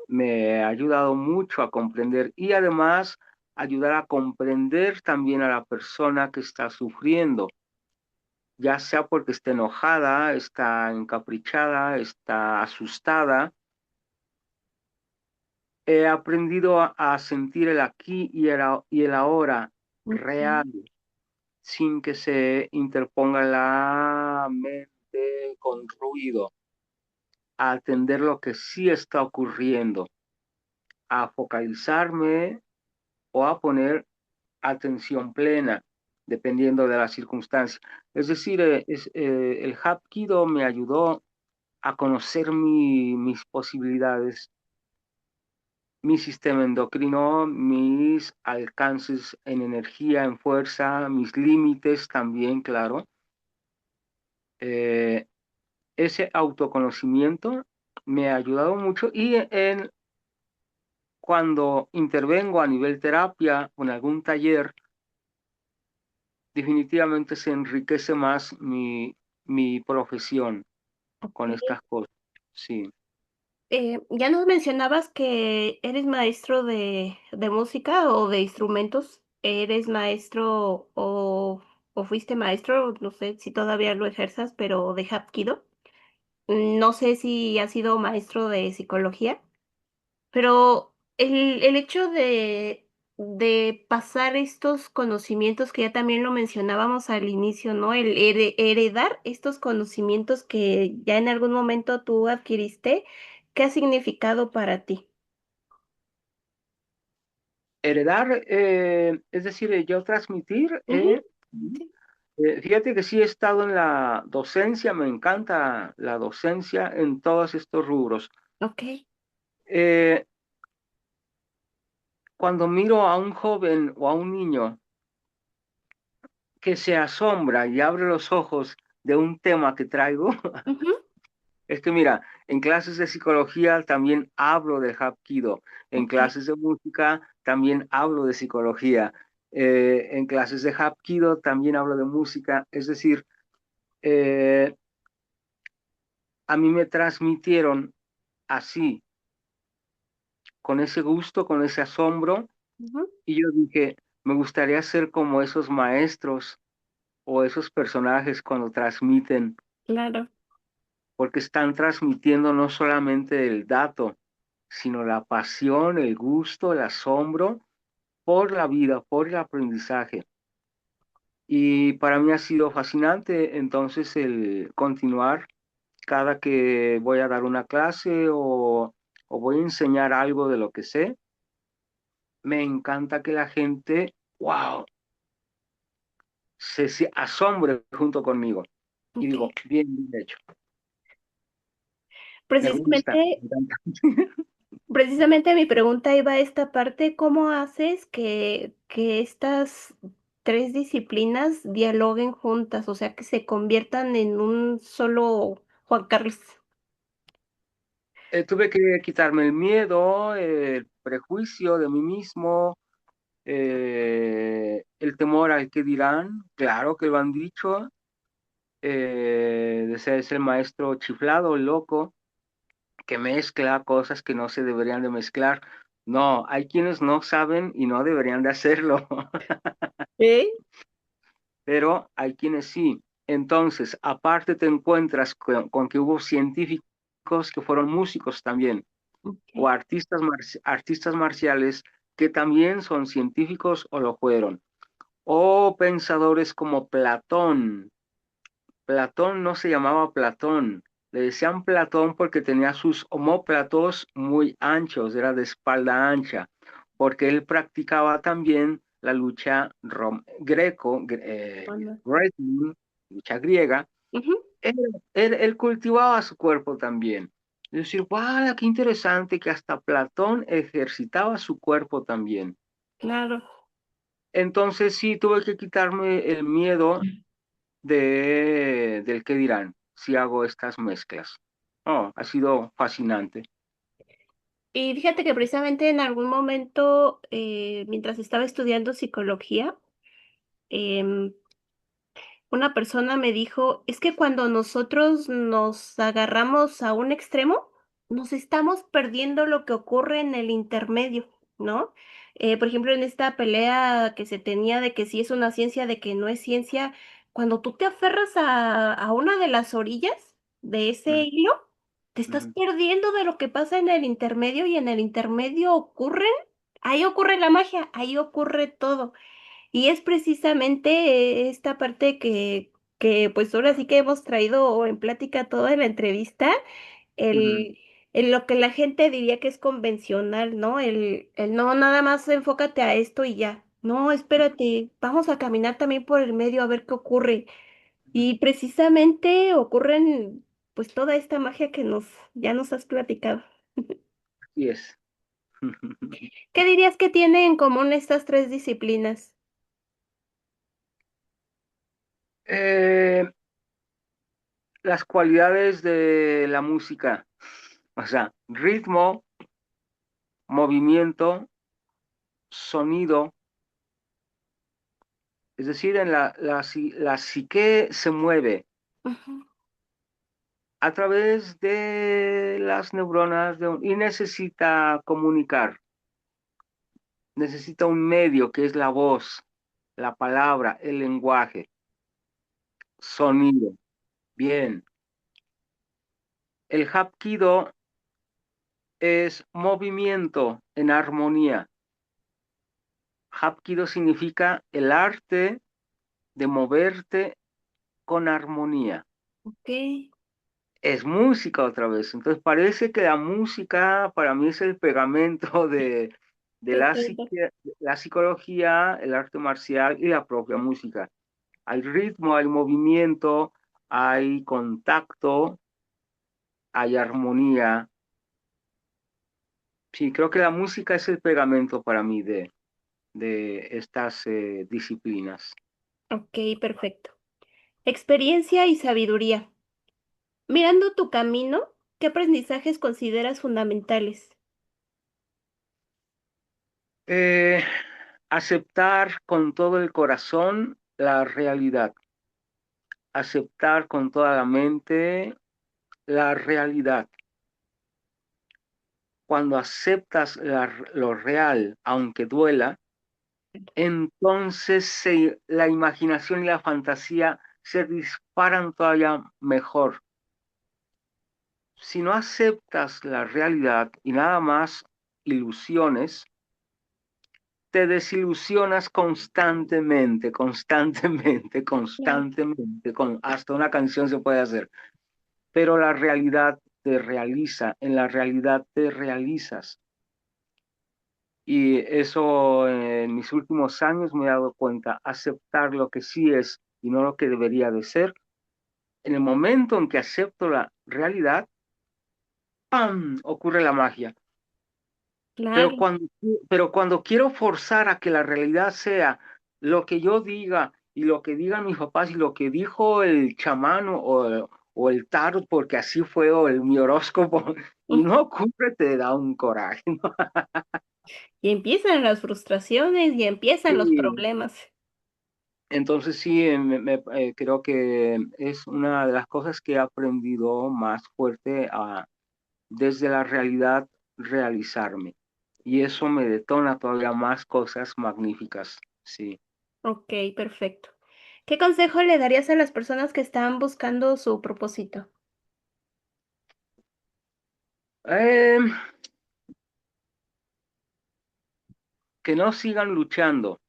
me ha ayudado mucho a comprender y además ayudar a comprender también a la persona que está sufriendo, ya sea porque está enojada, está encaprichada, está asustada. He aprendido a sentir el aquí y el ahora Ok, real, sin que se interponga la mente con ruido, a atender lo que sí está ocurriendo, a focalizarme o a poner atención plena, dependiendo de la circunstancia. Es decir, el Hapkido me ayudó a conocer mis posibilidades, mi sistema endocrino, mis alcances en energía, en fuerza, mis límites también, claro. Eh, Ese autoconocimiento me ha ayudado mucho y cuando intervengo a nivel terapia o en algún taller, definitivamente se enriquece más mi profesión con ok. estas cosas. Sí. Ya nos mencionabas que eres maestro de música o de instrumentos. ¿Eres maestro o fuiste maestro? No sé si todavía lo ejerzas, pero de Hapkido. No sé si has sido maestro de psicología. Pero el hecho de pasar estos conocimientos, que ya también lo mencionábamos al inicio, ¿no? El heredar estos conocimientos que ya en algún momento tú adquiriste, ¿qué ha significado para ti? Heredar, es decir, yo transmitir, Ujú, sí. fíjate que sí he estado en la docencia, me encanta la docencia en todos estos rubros. Ok. Eh, Cuando miro a un joven o a un niño que se asombra y abre los ojos de un tema que traigo, Ujú, es que mira, en clases de psicología también hablo de Hapkido, en ok. clases de música también hablo de psicología, en clases de Hapkido también hablo de música, es decir, eh, a mí me transmitieron así, con ese gusto, con ese asombro, Ujú, y yo dije, me gustaría ser como esos maestros o esos personajes cuando transmiten, claro. porque están transmitiendo no solamente el dato, sino la pasión, el gusto, el asombro por la vida, por el aprendizaje. Y para mí ha sido fascinante entonces el continuar cada que voy a dar una clase o voy a enseñar algo de lo que sé. Me encanta que la gente, wow, se asombre junto conmigo. Y Ok. digo, bien, bien hecho. Me gusta, Precisamente, me encanta. precisamente mi pregunta iba a esta parte, ¿cómo haces que estas tres disciplinas dialoguen juntas, o sea, que se conviertan en un solo Juan Carlos? Tuve que quitarme el miedo, el prejuicio de mí mismo, el temor al que dirán, claro que lo han dicho, de ser el maestro chiflado, loco, que mezcla cosas que no se deberían de mezclar. No, hay quienes no saben y no deberían de hacerlo, ¿Eh? pero hay quienes sí. Entonces, aparte te encuentras con que hubo científicos que fueron músicos también, o Ok. artistas marciales que también son científicos o lo fueron, o pensadores como Platón. Platón no se llamaba Platón, le decían Platón porque tenía sus omóplatos muy anchos, era de espalda ancha, porque él practicaba también la lucha Bueno. wrestling, lucha griega. Ujú, Él, él cultivaba su cuerpo también. Es decir, ¡guau! Qué interesante que hasta Platón ejercitaba su cuerpo también. claro. Entonces sí, tuve que quitarme el miedo del qué dirán si hago estas mezclas. Oh, ha sido fascinante. Y fíjate que precisamente en algún momento, mientras estaba estudiando psicología, em, una persona me dijo, es que cuando nosotros nos agarramos a un extremo, nos estamos perdiendo lo que ocurre en el intermedio, ¿no? Por ejemplo, en esta pelea que se tenía de que sí es una ciencia, de que no es ciencia, cuando tú te aferras a una de las orillas de ese Mm, hilo, te estás mm, perdiendo de lo que pasa en el intermedio y en el intermedio ocurren, ahí ocurre la magia, ahí ocurre todo. Y es precisamente esta parte que pues ahora sí que hemos traído en plática toda la entrevista, mm, el lo que la gente diría que es convencional, ¿no? El no, nada más enfócate a esto y ya. No, espérate, vamos a caminar también por el medio a ver qué ocurre. Y precisamente ocurren pues toda esta magia que ya nos has platicado. así es. ¿Qué dirías que tienen en común estas tres disciplinas? Eh, las cualidades de la música, o sea, ritmo, movimiento, sonido, es decir, en la psique se mueve Ujú, a través de las neuronas y necesita comunicar, necesita un medio que es la voz, la palabra, el lenguaje, sonido. Bien, el Hapkido es movimiento en armonía. Hapkido significa el arte de moverte con armonía. ok, Es música otra vez. Entonces parece que la música para mí es el pegamento de de todo. la psicología, el arte marcial y la propia música. Hay ritmo, hay movimiento, hay contacto, hay armonía. Sí, creo que la música es el pegamento para mí de estas disciplinas. Ok, perfecto. Experiencia y sabiduría. Mirando tu camino, ¿qué aprendizajes consideras fundamentales? Eh, aceptar con todo el corazón la realidad, aceptar con toda la mente la realidad. Cuando aceptas lo real, aunque duela, entonces la imaginación y la fantasía se disparan todavía mejor. Si no aceptas la realidad y nada más ilusiones, te desilusionas constantemente, constantemente, Claro. constantemente, hasta una canción se puede hacer, pero la realidad te realiza, en la realidad te realizas. Y eso en mis últimos años me he dado cuenta, aceptar lo que sí es y no lo que debería de ser. En el momento en que acepto la realidad, ¡pam!, ocurre la magia. Pero Claro. cuando, pero cuando quiero forzar a que la realidad sea lo que yo diga y lo que digan mis papás y lo que dijo el chamán o el tarot, porque así fue, o mi horóscopo, y no ocurre, te da un coraje, ¿no? Y empiezan las frustraciones y empiezan los Sí. problemas. Entonces sí, creo que es una de las cosas que he aprendido más fuerte desde la realidad realizarme. Y eso me detona todavía más cosas magníficas, sí. Ok, perfecto. ¿Qué consejo le darías a las personas que están buscando su propósito? Em, que no sigan luchando,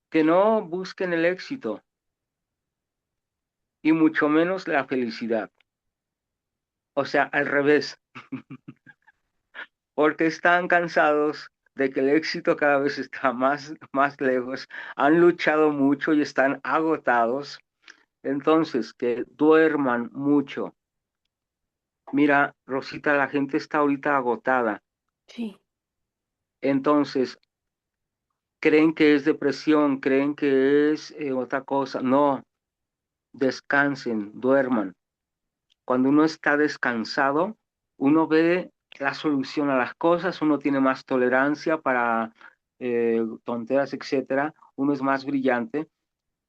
que no busquen el éxito y mucho menos la felicidad. O sea, al revés, porque están cansados de que el éxito cada vez está más lejos, han luchado mucho y están agotados. Entonces, que duerman mucho. Mira, Rosita, la gente está ahorita agotada. Sí, Entonces, creen que es depresión, creen que es otra cosa. No, descansen, duerman. Cuando uno está descansado, uno ve la solución a las cosas, uno tiene más tolerancia para tonteras, etcétera, uno es más brillante,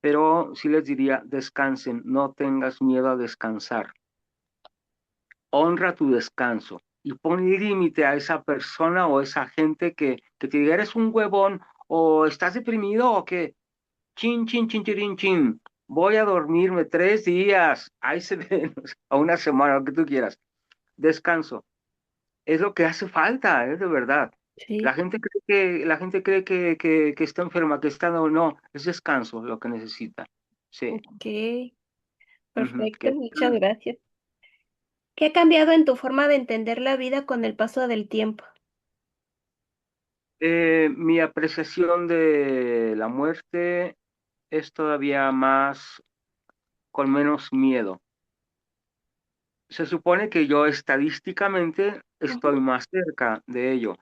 pero sí les diría, descansen, no tengas miedo a descansar. Honra tu descanso y pon límite a esa persona o esa gente que te diga, eres un huevón o estás deprimido o que chin, chin, chin, chirin, chin. Voy a dormirme 3 días, ahí se ven, a una semana, lo que tú quieras. Descanso. Es lo que hace falta, es de verdad. sí. La gente cree que está enferma, que está no, es descanso lo que necesita. Sí. Ok, Ujú, perfecto, muchas gracias. ¿Qué ha cambiado en tu forma de entender la vida con el paso del tiempo? mi apreciación de la muerte es todavía más, con menos miedo. Se supone que yo estadísticamente Ujú, estoy más cerca de ello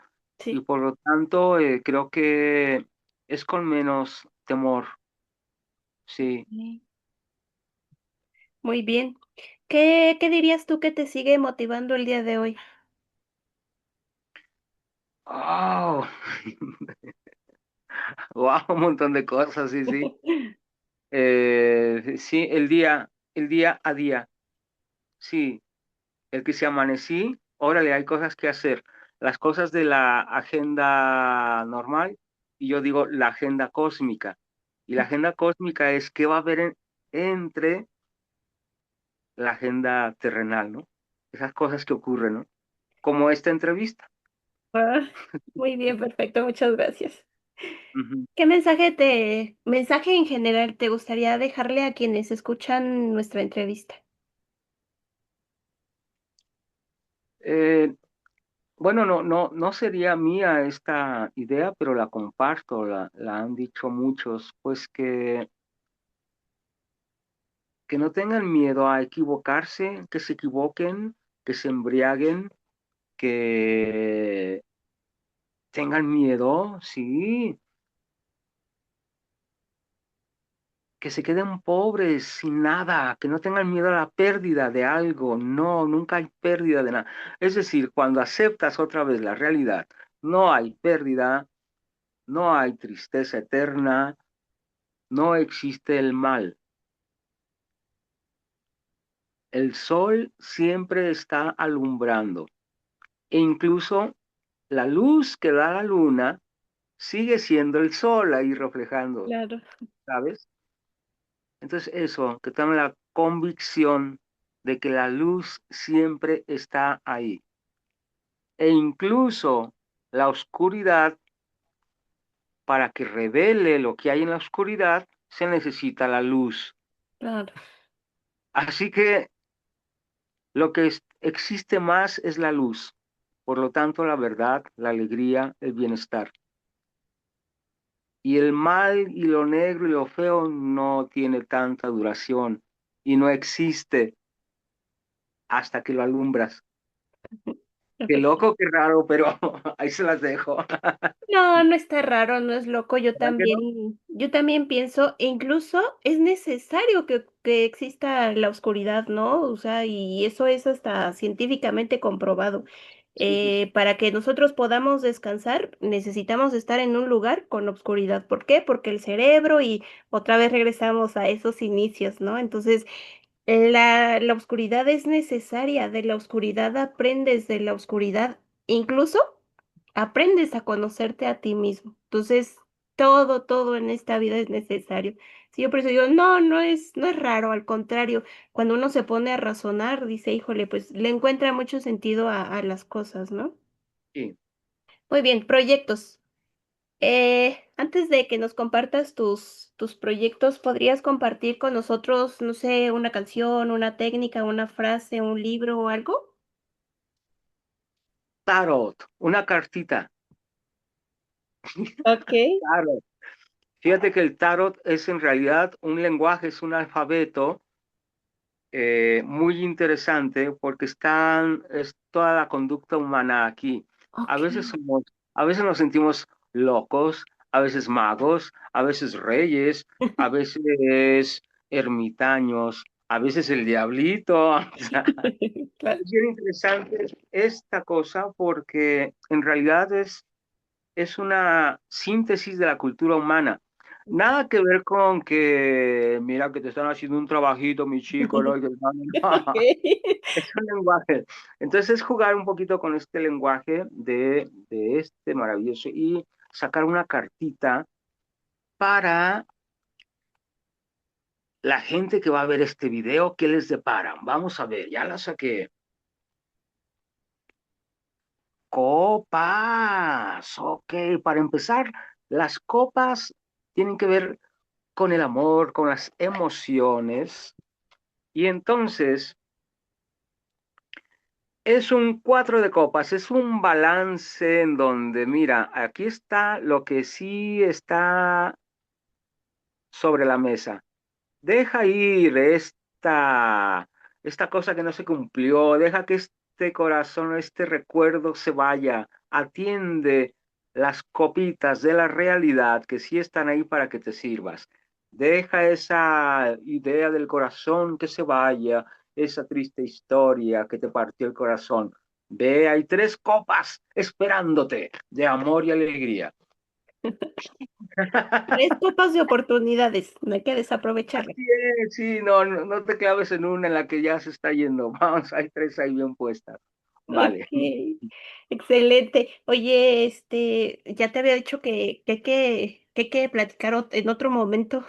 y sí. por lo tanto creo que es con menos temor, sí. Ok, muy bien. ¿Qué dirías tú que te sigue motivando el día de hoy? Oh, wow, un montón de cosas, sí, sí. Sí, el día a día, sí, el que se amanecí, órale, hay cosas que hacer. Las cosas de la agenda normal y yo digo la agenda cósmica. Y la agenda cósmica es qué va a haber entre la agenda terrenal, ¿no? Esas cosas que ocurren, ¿no? Como esta entrevista. Ah, muy bien, perfecto, muchas gracias. Ujú. ¿Qué mensaje en general te gustaría dejarle a quienes escuchan nuestra entrevista? Eh, bueno, no sería mía esta idea, pero la comparto, la han dicho muchos, pues que no tengan miedo a equivocarse, que se equivoquen, que se embriaguen, que tengan miedo, sí, que se queden pobres sin nada, que no tengan miedo a la pérdida de algo, no, nunca hay pérdida de nada. Es decir, cuando aceptas otra vez la realidad, no hay pérdida, no hay tristeza eterna, no existe el mal. El sol siempre está alumbrando e incluso la luz que da la luna sigue siendo el sol ahí reflejando, Claro, ¿sabes? Entonces eso, que tengan la convicción de que la luz siempre está ahí. E incluso la oscuridad, para que revele lo que hay en la oscuridad, se necesita la luz. claro, Así que lo que existe más es la luz. Por lo tanto, la verdad, la alegría, el bienestar. Y el mal y lo negro y lo feo no tiene tanta duración y no existe. hasta que lo alumbras. Qué Efectivamente. loco, qué raro, pero ahí se las dejo. No, no está raro, no es loco. ¿Verdad que no? Yo también pienso, e incluso es necesario que exista la oscuridad, ¿no? O sea, y eso es hasta científicamente comprobado. Sí, sí, sí. Para que nosotros podamos descansar, necesitamos estar en un lugar con oscuridad. ¿Por qué? Porque el cerebro y otra vez regresamos a esos inicios, ¿no? Entonces, la oscuridad es necesaria, de la oscuridad aprendes, de la oscuridad incluso aprendes a conocerte a ti mismo. Entonces, todo en esta vida es necesario. Sí, yo por eso digo, no, no es raro, al contrario, cuando uno se pone a razonar, dice, híjole, pues le encuentra mucho sentido a las cosas, ¿no? Sí. Muy bien, proyectos. Antes de que nos compartas tus proyectos, ¿podrías compartir con nosotros, no sé, una canción, una técnica, una frase, un libro o algo? Tarot, una cartita. Ok. Tarot. Fíjate que el tarot es en realidad un lenguaje, es un alfabeto muy interesante porque es toda la conducta humana aquí. A Ok. veces a veces nos sentimos locos, a veces magos, a veces reyes, a veces ermitaños, a veces el diablito. O sea, Claro. es bien interesante esta cosa porque en realidad es una síntesis de la cultura humana. Nada que ver con que, mira, que te están haciendo un trabajito, mi chico, ¿no? Y que, no, no, Ok. no, es un lenguaje. Entonces es jugar un poquito con este lenguaje de este maravilloso y sacar una cartita para la gente que va a ver este video, ¿qué les deparan? Vamos a ver, ya la saqué. Copas, ok, para empezar, las copas tienen que ver con el amor, con las emociones. Y entonces es un cuatro de copas, es un balance en donde, mira, aquí está lo que sí está sobre la mesa. Deja ir esta cosa que no se cumplió, deja que este corazón, este recuerdo se vaya, atiende las copitas de la realidad que sí están ahí para que te sirvas. Deja esa idea del corazón que se vaya, esa triste historia que te partió el corazón. Ve, hay tres copas esperándote de amor y alegría. Tres copas de oportunidades, no hay que desaprovecharlas. Así es, sí, no te claves en una en la que ya se está yendo. Vamos, hay tres ahí bien puestas. Vale. Ok, excelente. Oye, ya te había dicho que hay que platicar en otro momento,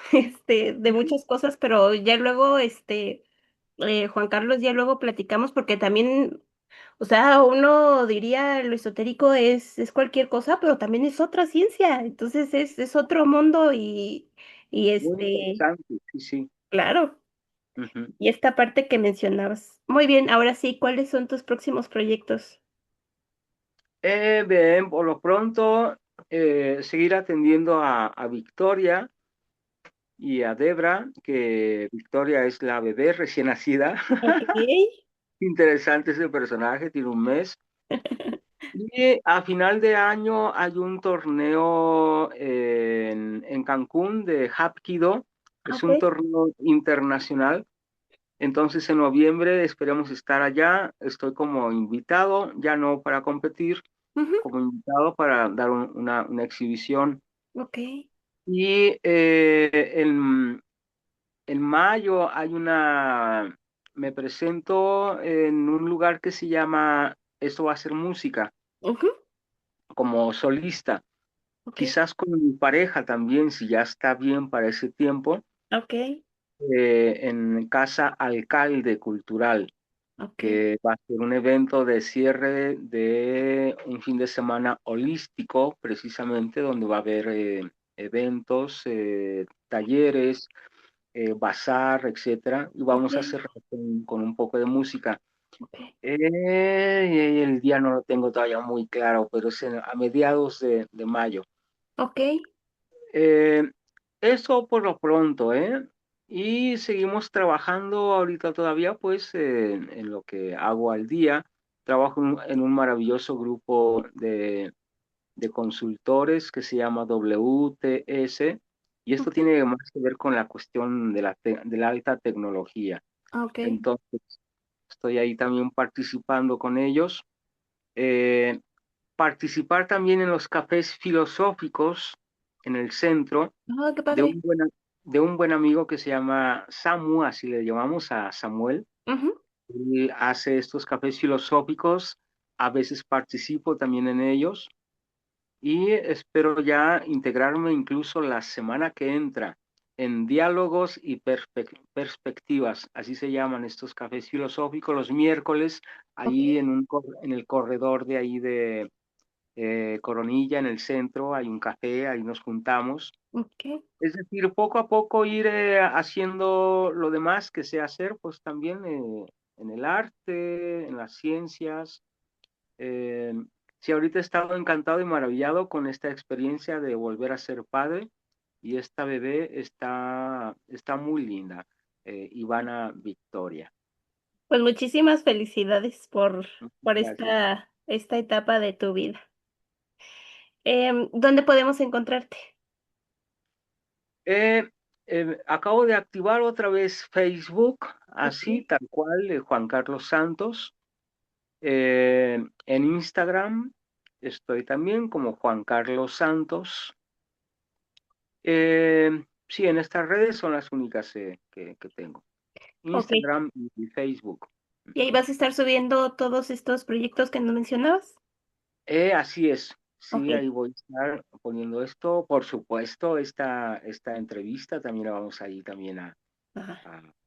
de muchas cosas, pero ya luego, Juan Carlos, ya luego platicamos porque también, o sea, uno diría lo esotérico es cualquier cosa, pero también es otra ciencia, entonces es otro mundo y Muy interesante, sí, sí. claro, Ujú. y esta parte que mencionabas. Muy bien, ahora sí, ¿cuáles son tus próximos proyectos? Bien, por lo pronto, seguir atendiendo a Victoria y a Debra, que Victoria es la bebé recién nacida. Ok. Interesante ese personaje, tiene un mes. Y a final de año hay un torneo en Cancún de Hapkido. Es Ok. un torneo internacional. Entonces en noviembre esperemos estar allá. Estoy como invitado, ya no para competir, Ujú. como invitado para dar una exhibición. Ok. Y en mayo me presento en un lugar que se llama, esto va a ser música, Ujú. como solista. Ok. Quizás con mi pareja también, si ya está bien para ese tiempo, Ok. en Casa Alcalde Cultural, Ok. que va a ser un evento de cierre de un fin de semana holístico, precisamente, donde va a haber eventos, talleres, bazar, etcétera, y Ok. vamos a cerrar con un poco de música. Ok. El día no lo tengo todavía muy claro, pero es a mediados de mayo. Ok. Eh, Eso por lo pronto, ¿eh? y seguimos trabajando ahorita todavía, pues, en lo que hago al día. Trabajo en un maravilloso grupo de consultores que se llama WTS, y esto Ok. tiene más que ver con la cuestión de la alta tecnología. Ok. Entonces, estoy ahí también participando con ellos. Eh, Participar también en los cafés filosóficos en el centro Oh, qué de padre. de un buen amigo que se llama Samu, así le llamamos a Samuel. Ujú. Él hace estos cafés filosóficos, a veces participo también en ellos y espero ya integrarme incluso la semana que entra en diálogos y perspectivas, así se llaman estos cafés filosóficos, los miércoles, Ok. ahí en el corredor de ahí de Coronilla, en el centro, hay un café, ahí nos juntamos. Ok. Es decir, poco a poco ir haciendo lo demás que sé hacer, pues también en el arte, en las ciencias. Eh, sí, ahorita he estado encantado y maravillado con esta experiencia de volver a ser padre y esta bebé está muy linda, Ivana Victoria. Pues muchísimas felicidades por Gracias. esta etapa de tu vida. ¿Dónde podemos encontrarte? Eh, Acabo de activar otra vez Facebook, así Ok. tal cual, Juan Carlos Santos. En Instagram estoy también como Juan Carlos Santos. Sí, en estas redes son las únicas que tengo. Ok. Instagram y Facebook. ¿Y ahí vas a estar subiendo todos estos proyectos que nos mencionabas? Así es. Ok. Sí, ahí voy a estar poniendo esto. Por supuesto, esta entrevista también la vamos a ir también Ajá.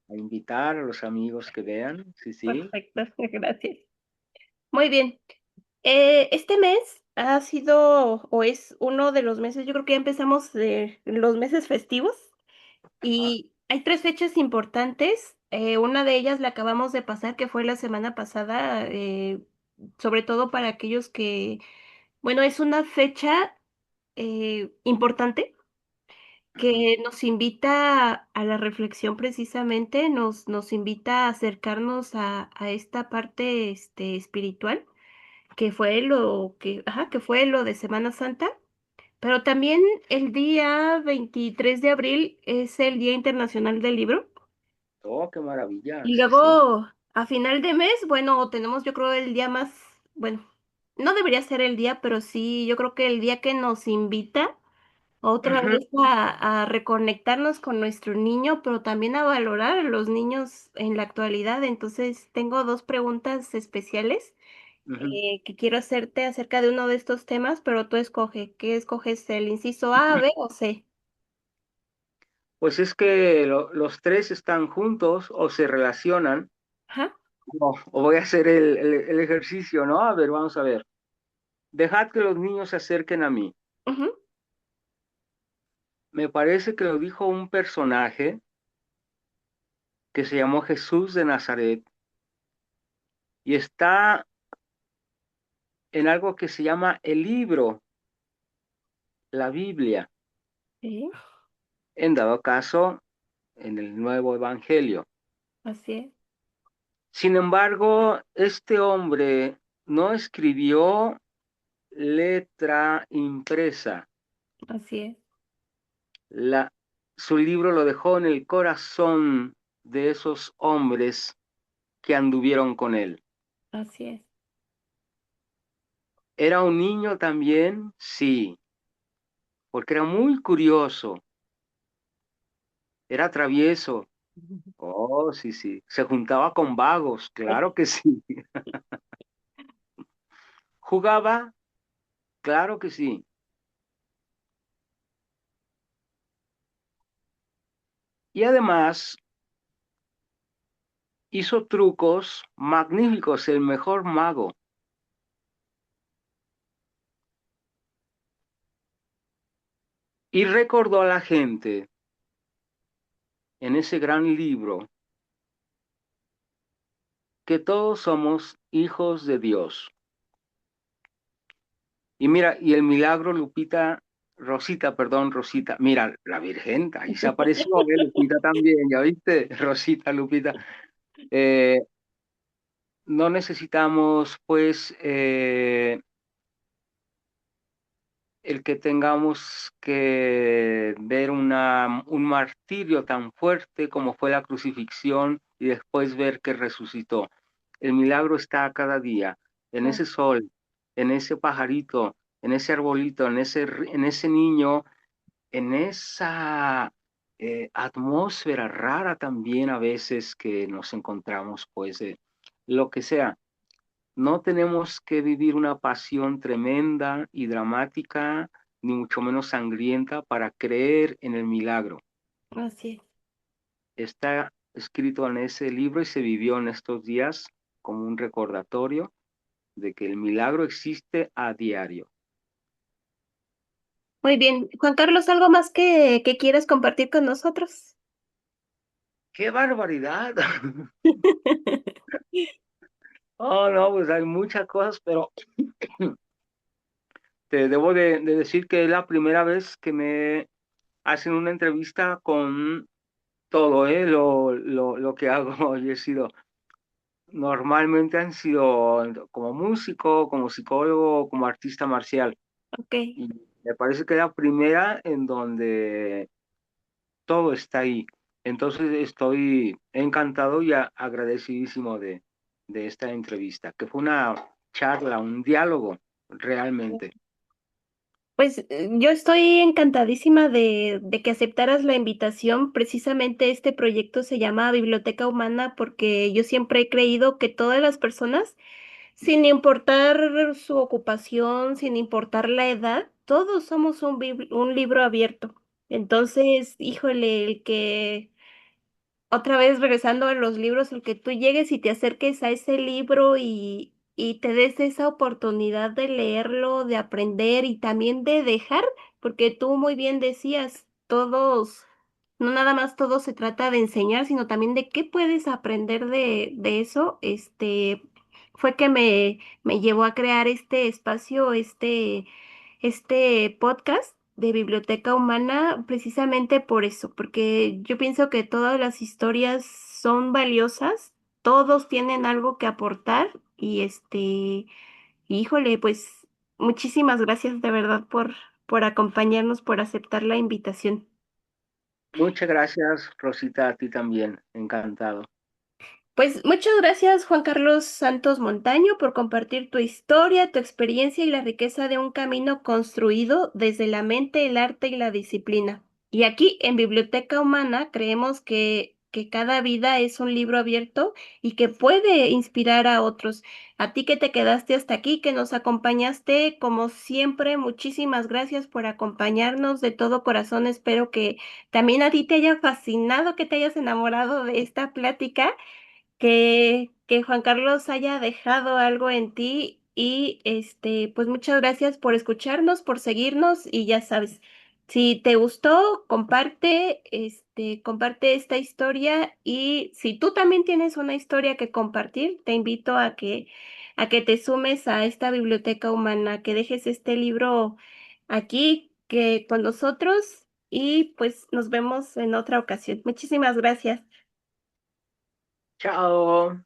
a invitar a los amigos que vean. Sí, sí. Perfecto. Gracias. Muy bien. Este mes ha sido o es uno de los meses, yo creo que ya empezamos los meses festivos Ajá. y hay 3 fechas importantes. Una de ellas la acabamos de pasar, que fue la semana pasada, sobre todo para aquellos que, bueno, es una fecha, importante Ujú. que nos invita a la reflexión precisamente, nos invita a acercarnos a esta parte, espiritual, que fue lo que ajá, que fue lo de Semana Santa, pero también el día 23 de abril es el Día Internacional del Libro. Oh, qué maravilla. Y Sí, sí. luego, a final de mes, bueno, tenemos yo creo el día más, bueno, no debería ser el día, pero sí, yo creo que el día que nos invita otra Ujú, vez a reconectarnos con nuestro niño, pero también a valorar a los niños en la actualidad. Entonces, tengo 2 preguntas especiales, ujú. que quiero hacerte acerca de uno de estos temas, pero tú escoge, ¿qué escoges, el inciso A, B o C? Pues es que los tres están juntos o se relacionan. Ajá. O voy a hacer el ejercicio, ¿no? A ver, vamos a ver. Dejad que los niños se acerquen a mí. Ujú. Me parece que lo dijo un personaje que se llamó Jesús de Nazaret y está en algo que se llama el libro, la Biblia, Sí, en dado caso, en el nuevo evangelio. así es, Sin embargo, este hombre no escribió letra impresa. así es, La, Su libro lo dejó en el corazón de esos hombres que anduvieron con él. así es. ¿Era un niño también? Sí, porque era muy curioso, era travieso. Oh, sí, sí. Se juntaba con vagos, claro que sí. Jugaba, claro que sí. Y además hizo trucos magníficos, el mejor mago. Y recordó a la gente en ese gran libro que todos somos hijos de Dios. Y mira, y el milagro, Lupita, Rosita, perdón, Rosita. Mira, la Virgen, ahí se apareció, Lupita también, ¿ya viste? Rosita, Lupita. Eh, no necesitamos, pues, el que tengamos que ver un martirio tan fuerte como fue la crucifixión y después ver que resucitó. El milagro está cada día, en Ah, ese sol, en ese pajarito, en ese arbolito, en ese niño, en esa atmósfera rara también a veces que nos encontramos, pues, lo que sea. No tenemos que vivir una pasión tremenda y dramática, ni mucho menos sangrienta, para creer en el milagro. así es. Está escrito en ese libro y se vivió en estos días como un recordatorio de que el milagro existe a diario. Muy bien. Juan Carlos, ¿algo más que quieras compartir con nosotros? ¡Qué barbaridad! Oh, no, pues hay muchas cosas, pero te debo de decir que es la primera vez que me hacen una entrevista con todo, lo que hago. Yo he sido, normalmente han sido como músico, como psicólogo, como artista marcial. Ok. Y me parece que es la primera en donde todo está ahí. Entonces estoy encantado y agradecidísimo de esta entrevista, que fue una charla, un diálogo realmente. Pues yo estoy encantadísima de que aceptaras la invitación. Precisamente este proyecto se llama Biblioteca Humana porque yo siempre he creído que todas las personas, sin importar su ocupación, sin importar la edad, todos somos un libro abierto. Entonces, híjole, el que otra vez regresando a los libros, el que tú llegues y te acerques a ese libro y te des esa oportunidad de leerlo, de aprender y también de dejar, porque tú muy bien decías, todos, no nada más todo se trata de enseñar, sino también de qué puedes aprender de eso, fue que me llevó a crear este espacio, este podcast de Biblioteca Humana precisamente por eso, porque yo pienso que todas las historias son valiosas, todos tienen algo que aportar y híjole, pues muchísimas gracias de verdad por acompañarnos, por aceptar la invitación. Muchas gracias, Rosita, a ti también. Encantado. Pues muchas gracias, Juan Carlos Santos Montaño, por compartir tu historia, tu experiencia y la riqueza de un camino construido desde la mente, el arte y la disciplina. Y aquí en Biblioteca Humana creemos que cada vida es un libro abierto y que puede inspirar a otros. A ti que te quedaste hasta aquí, que nos acompañaste, como siempre, muchísimas gracias por acompañarnos de todo corazón. Espero que también a ti te haya fascinado, que te hayas enamorado de esta plática, que Juan Carlos haya dejado algo en ti y pues muchas gracias por escucharnos, por seguirnos y ya sabes, si te gustó, comparte esta historia y si tú también tienes una historia que compartir, te invito a que te sumes a esta biblioteca humana, que dejes este libro aquí que con nosotros y pues nos vemos en otra ocasión. Muchísimas gracias. Chao.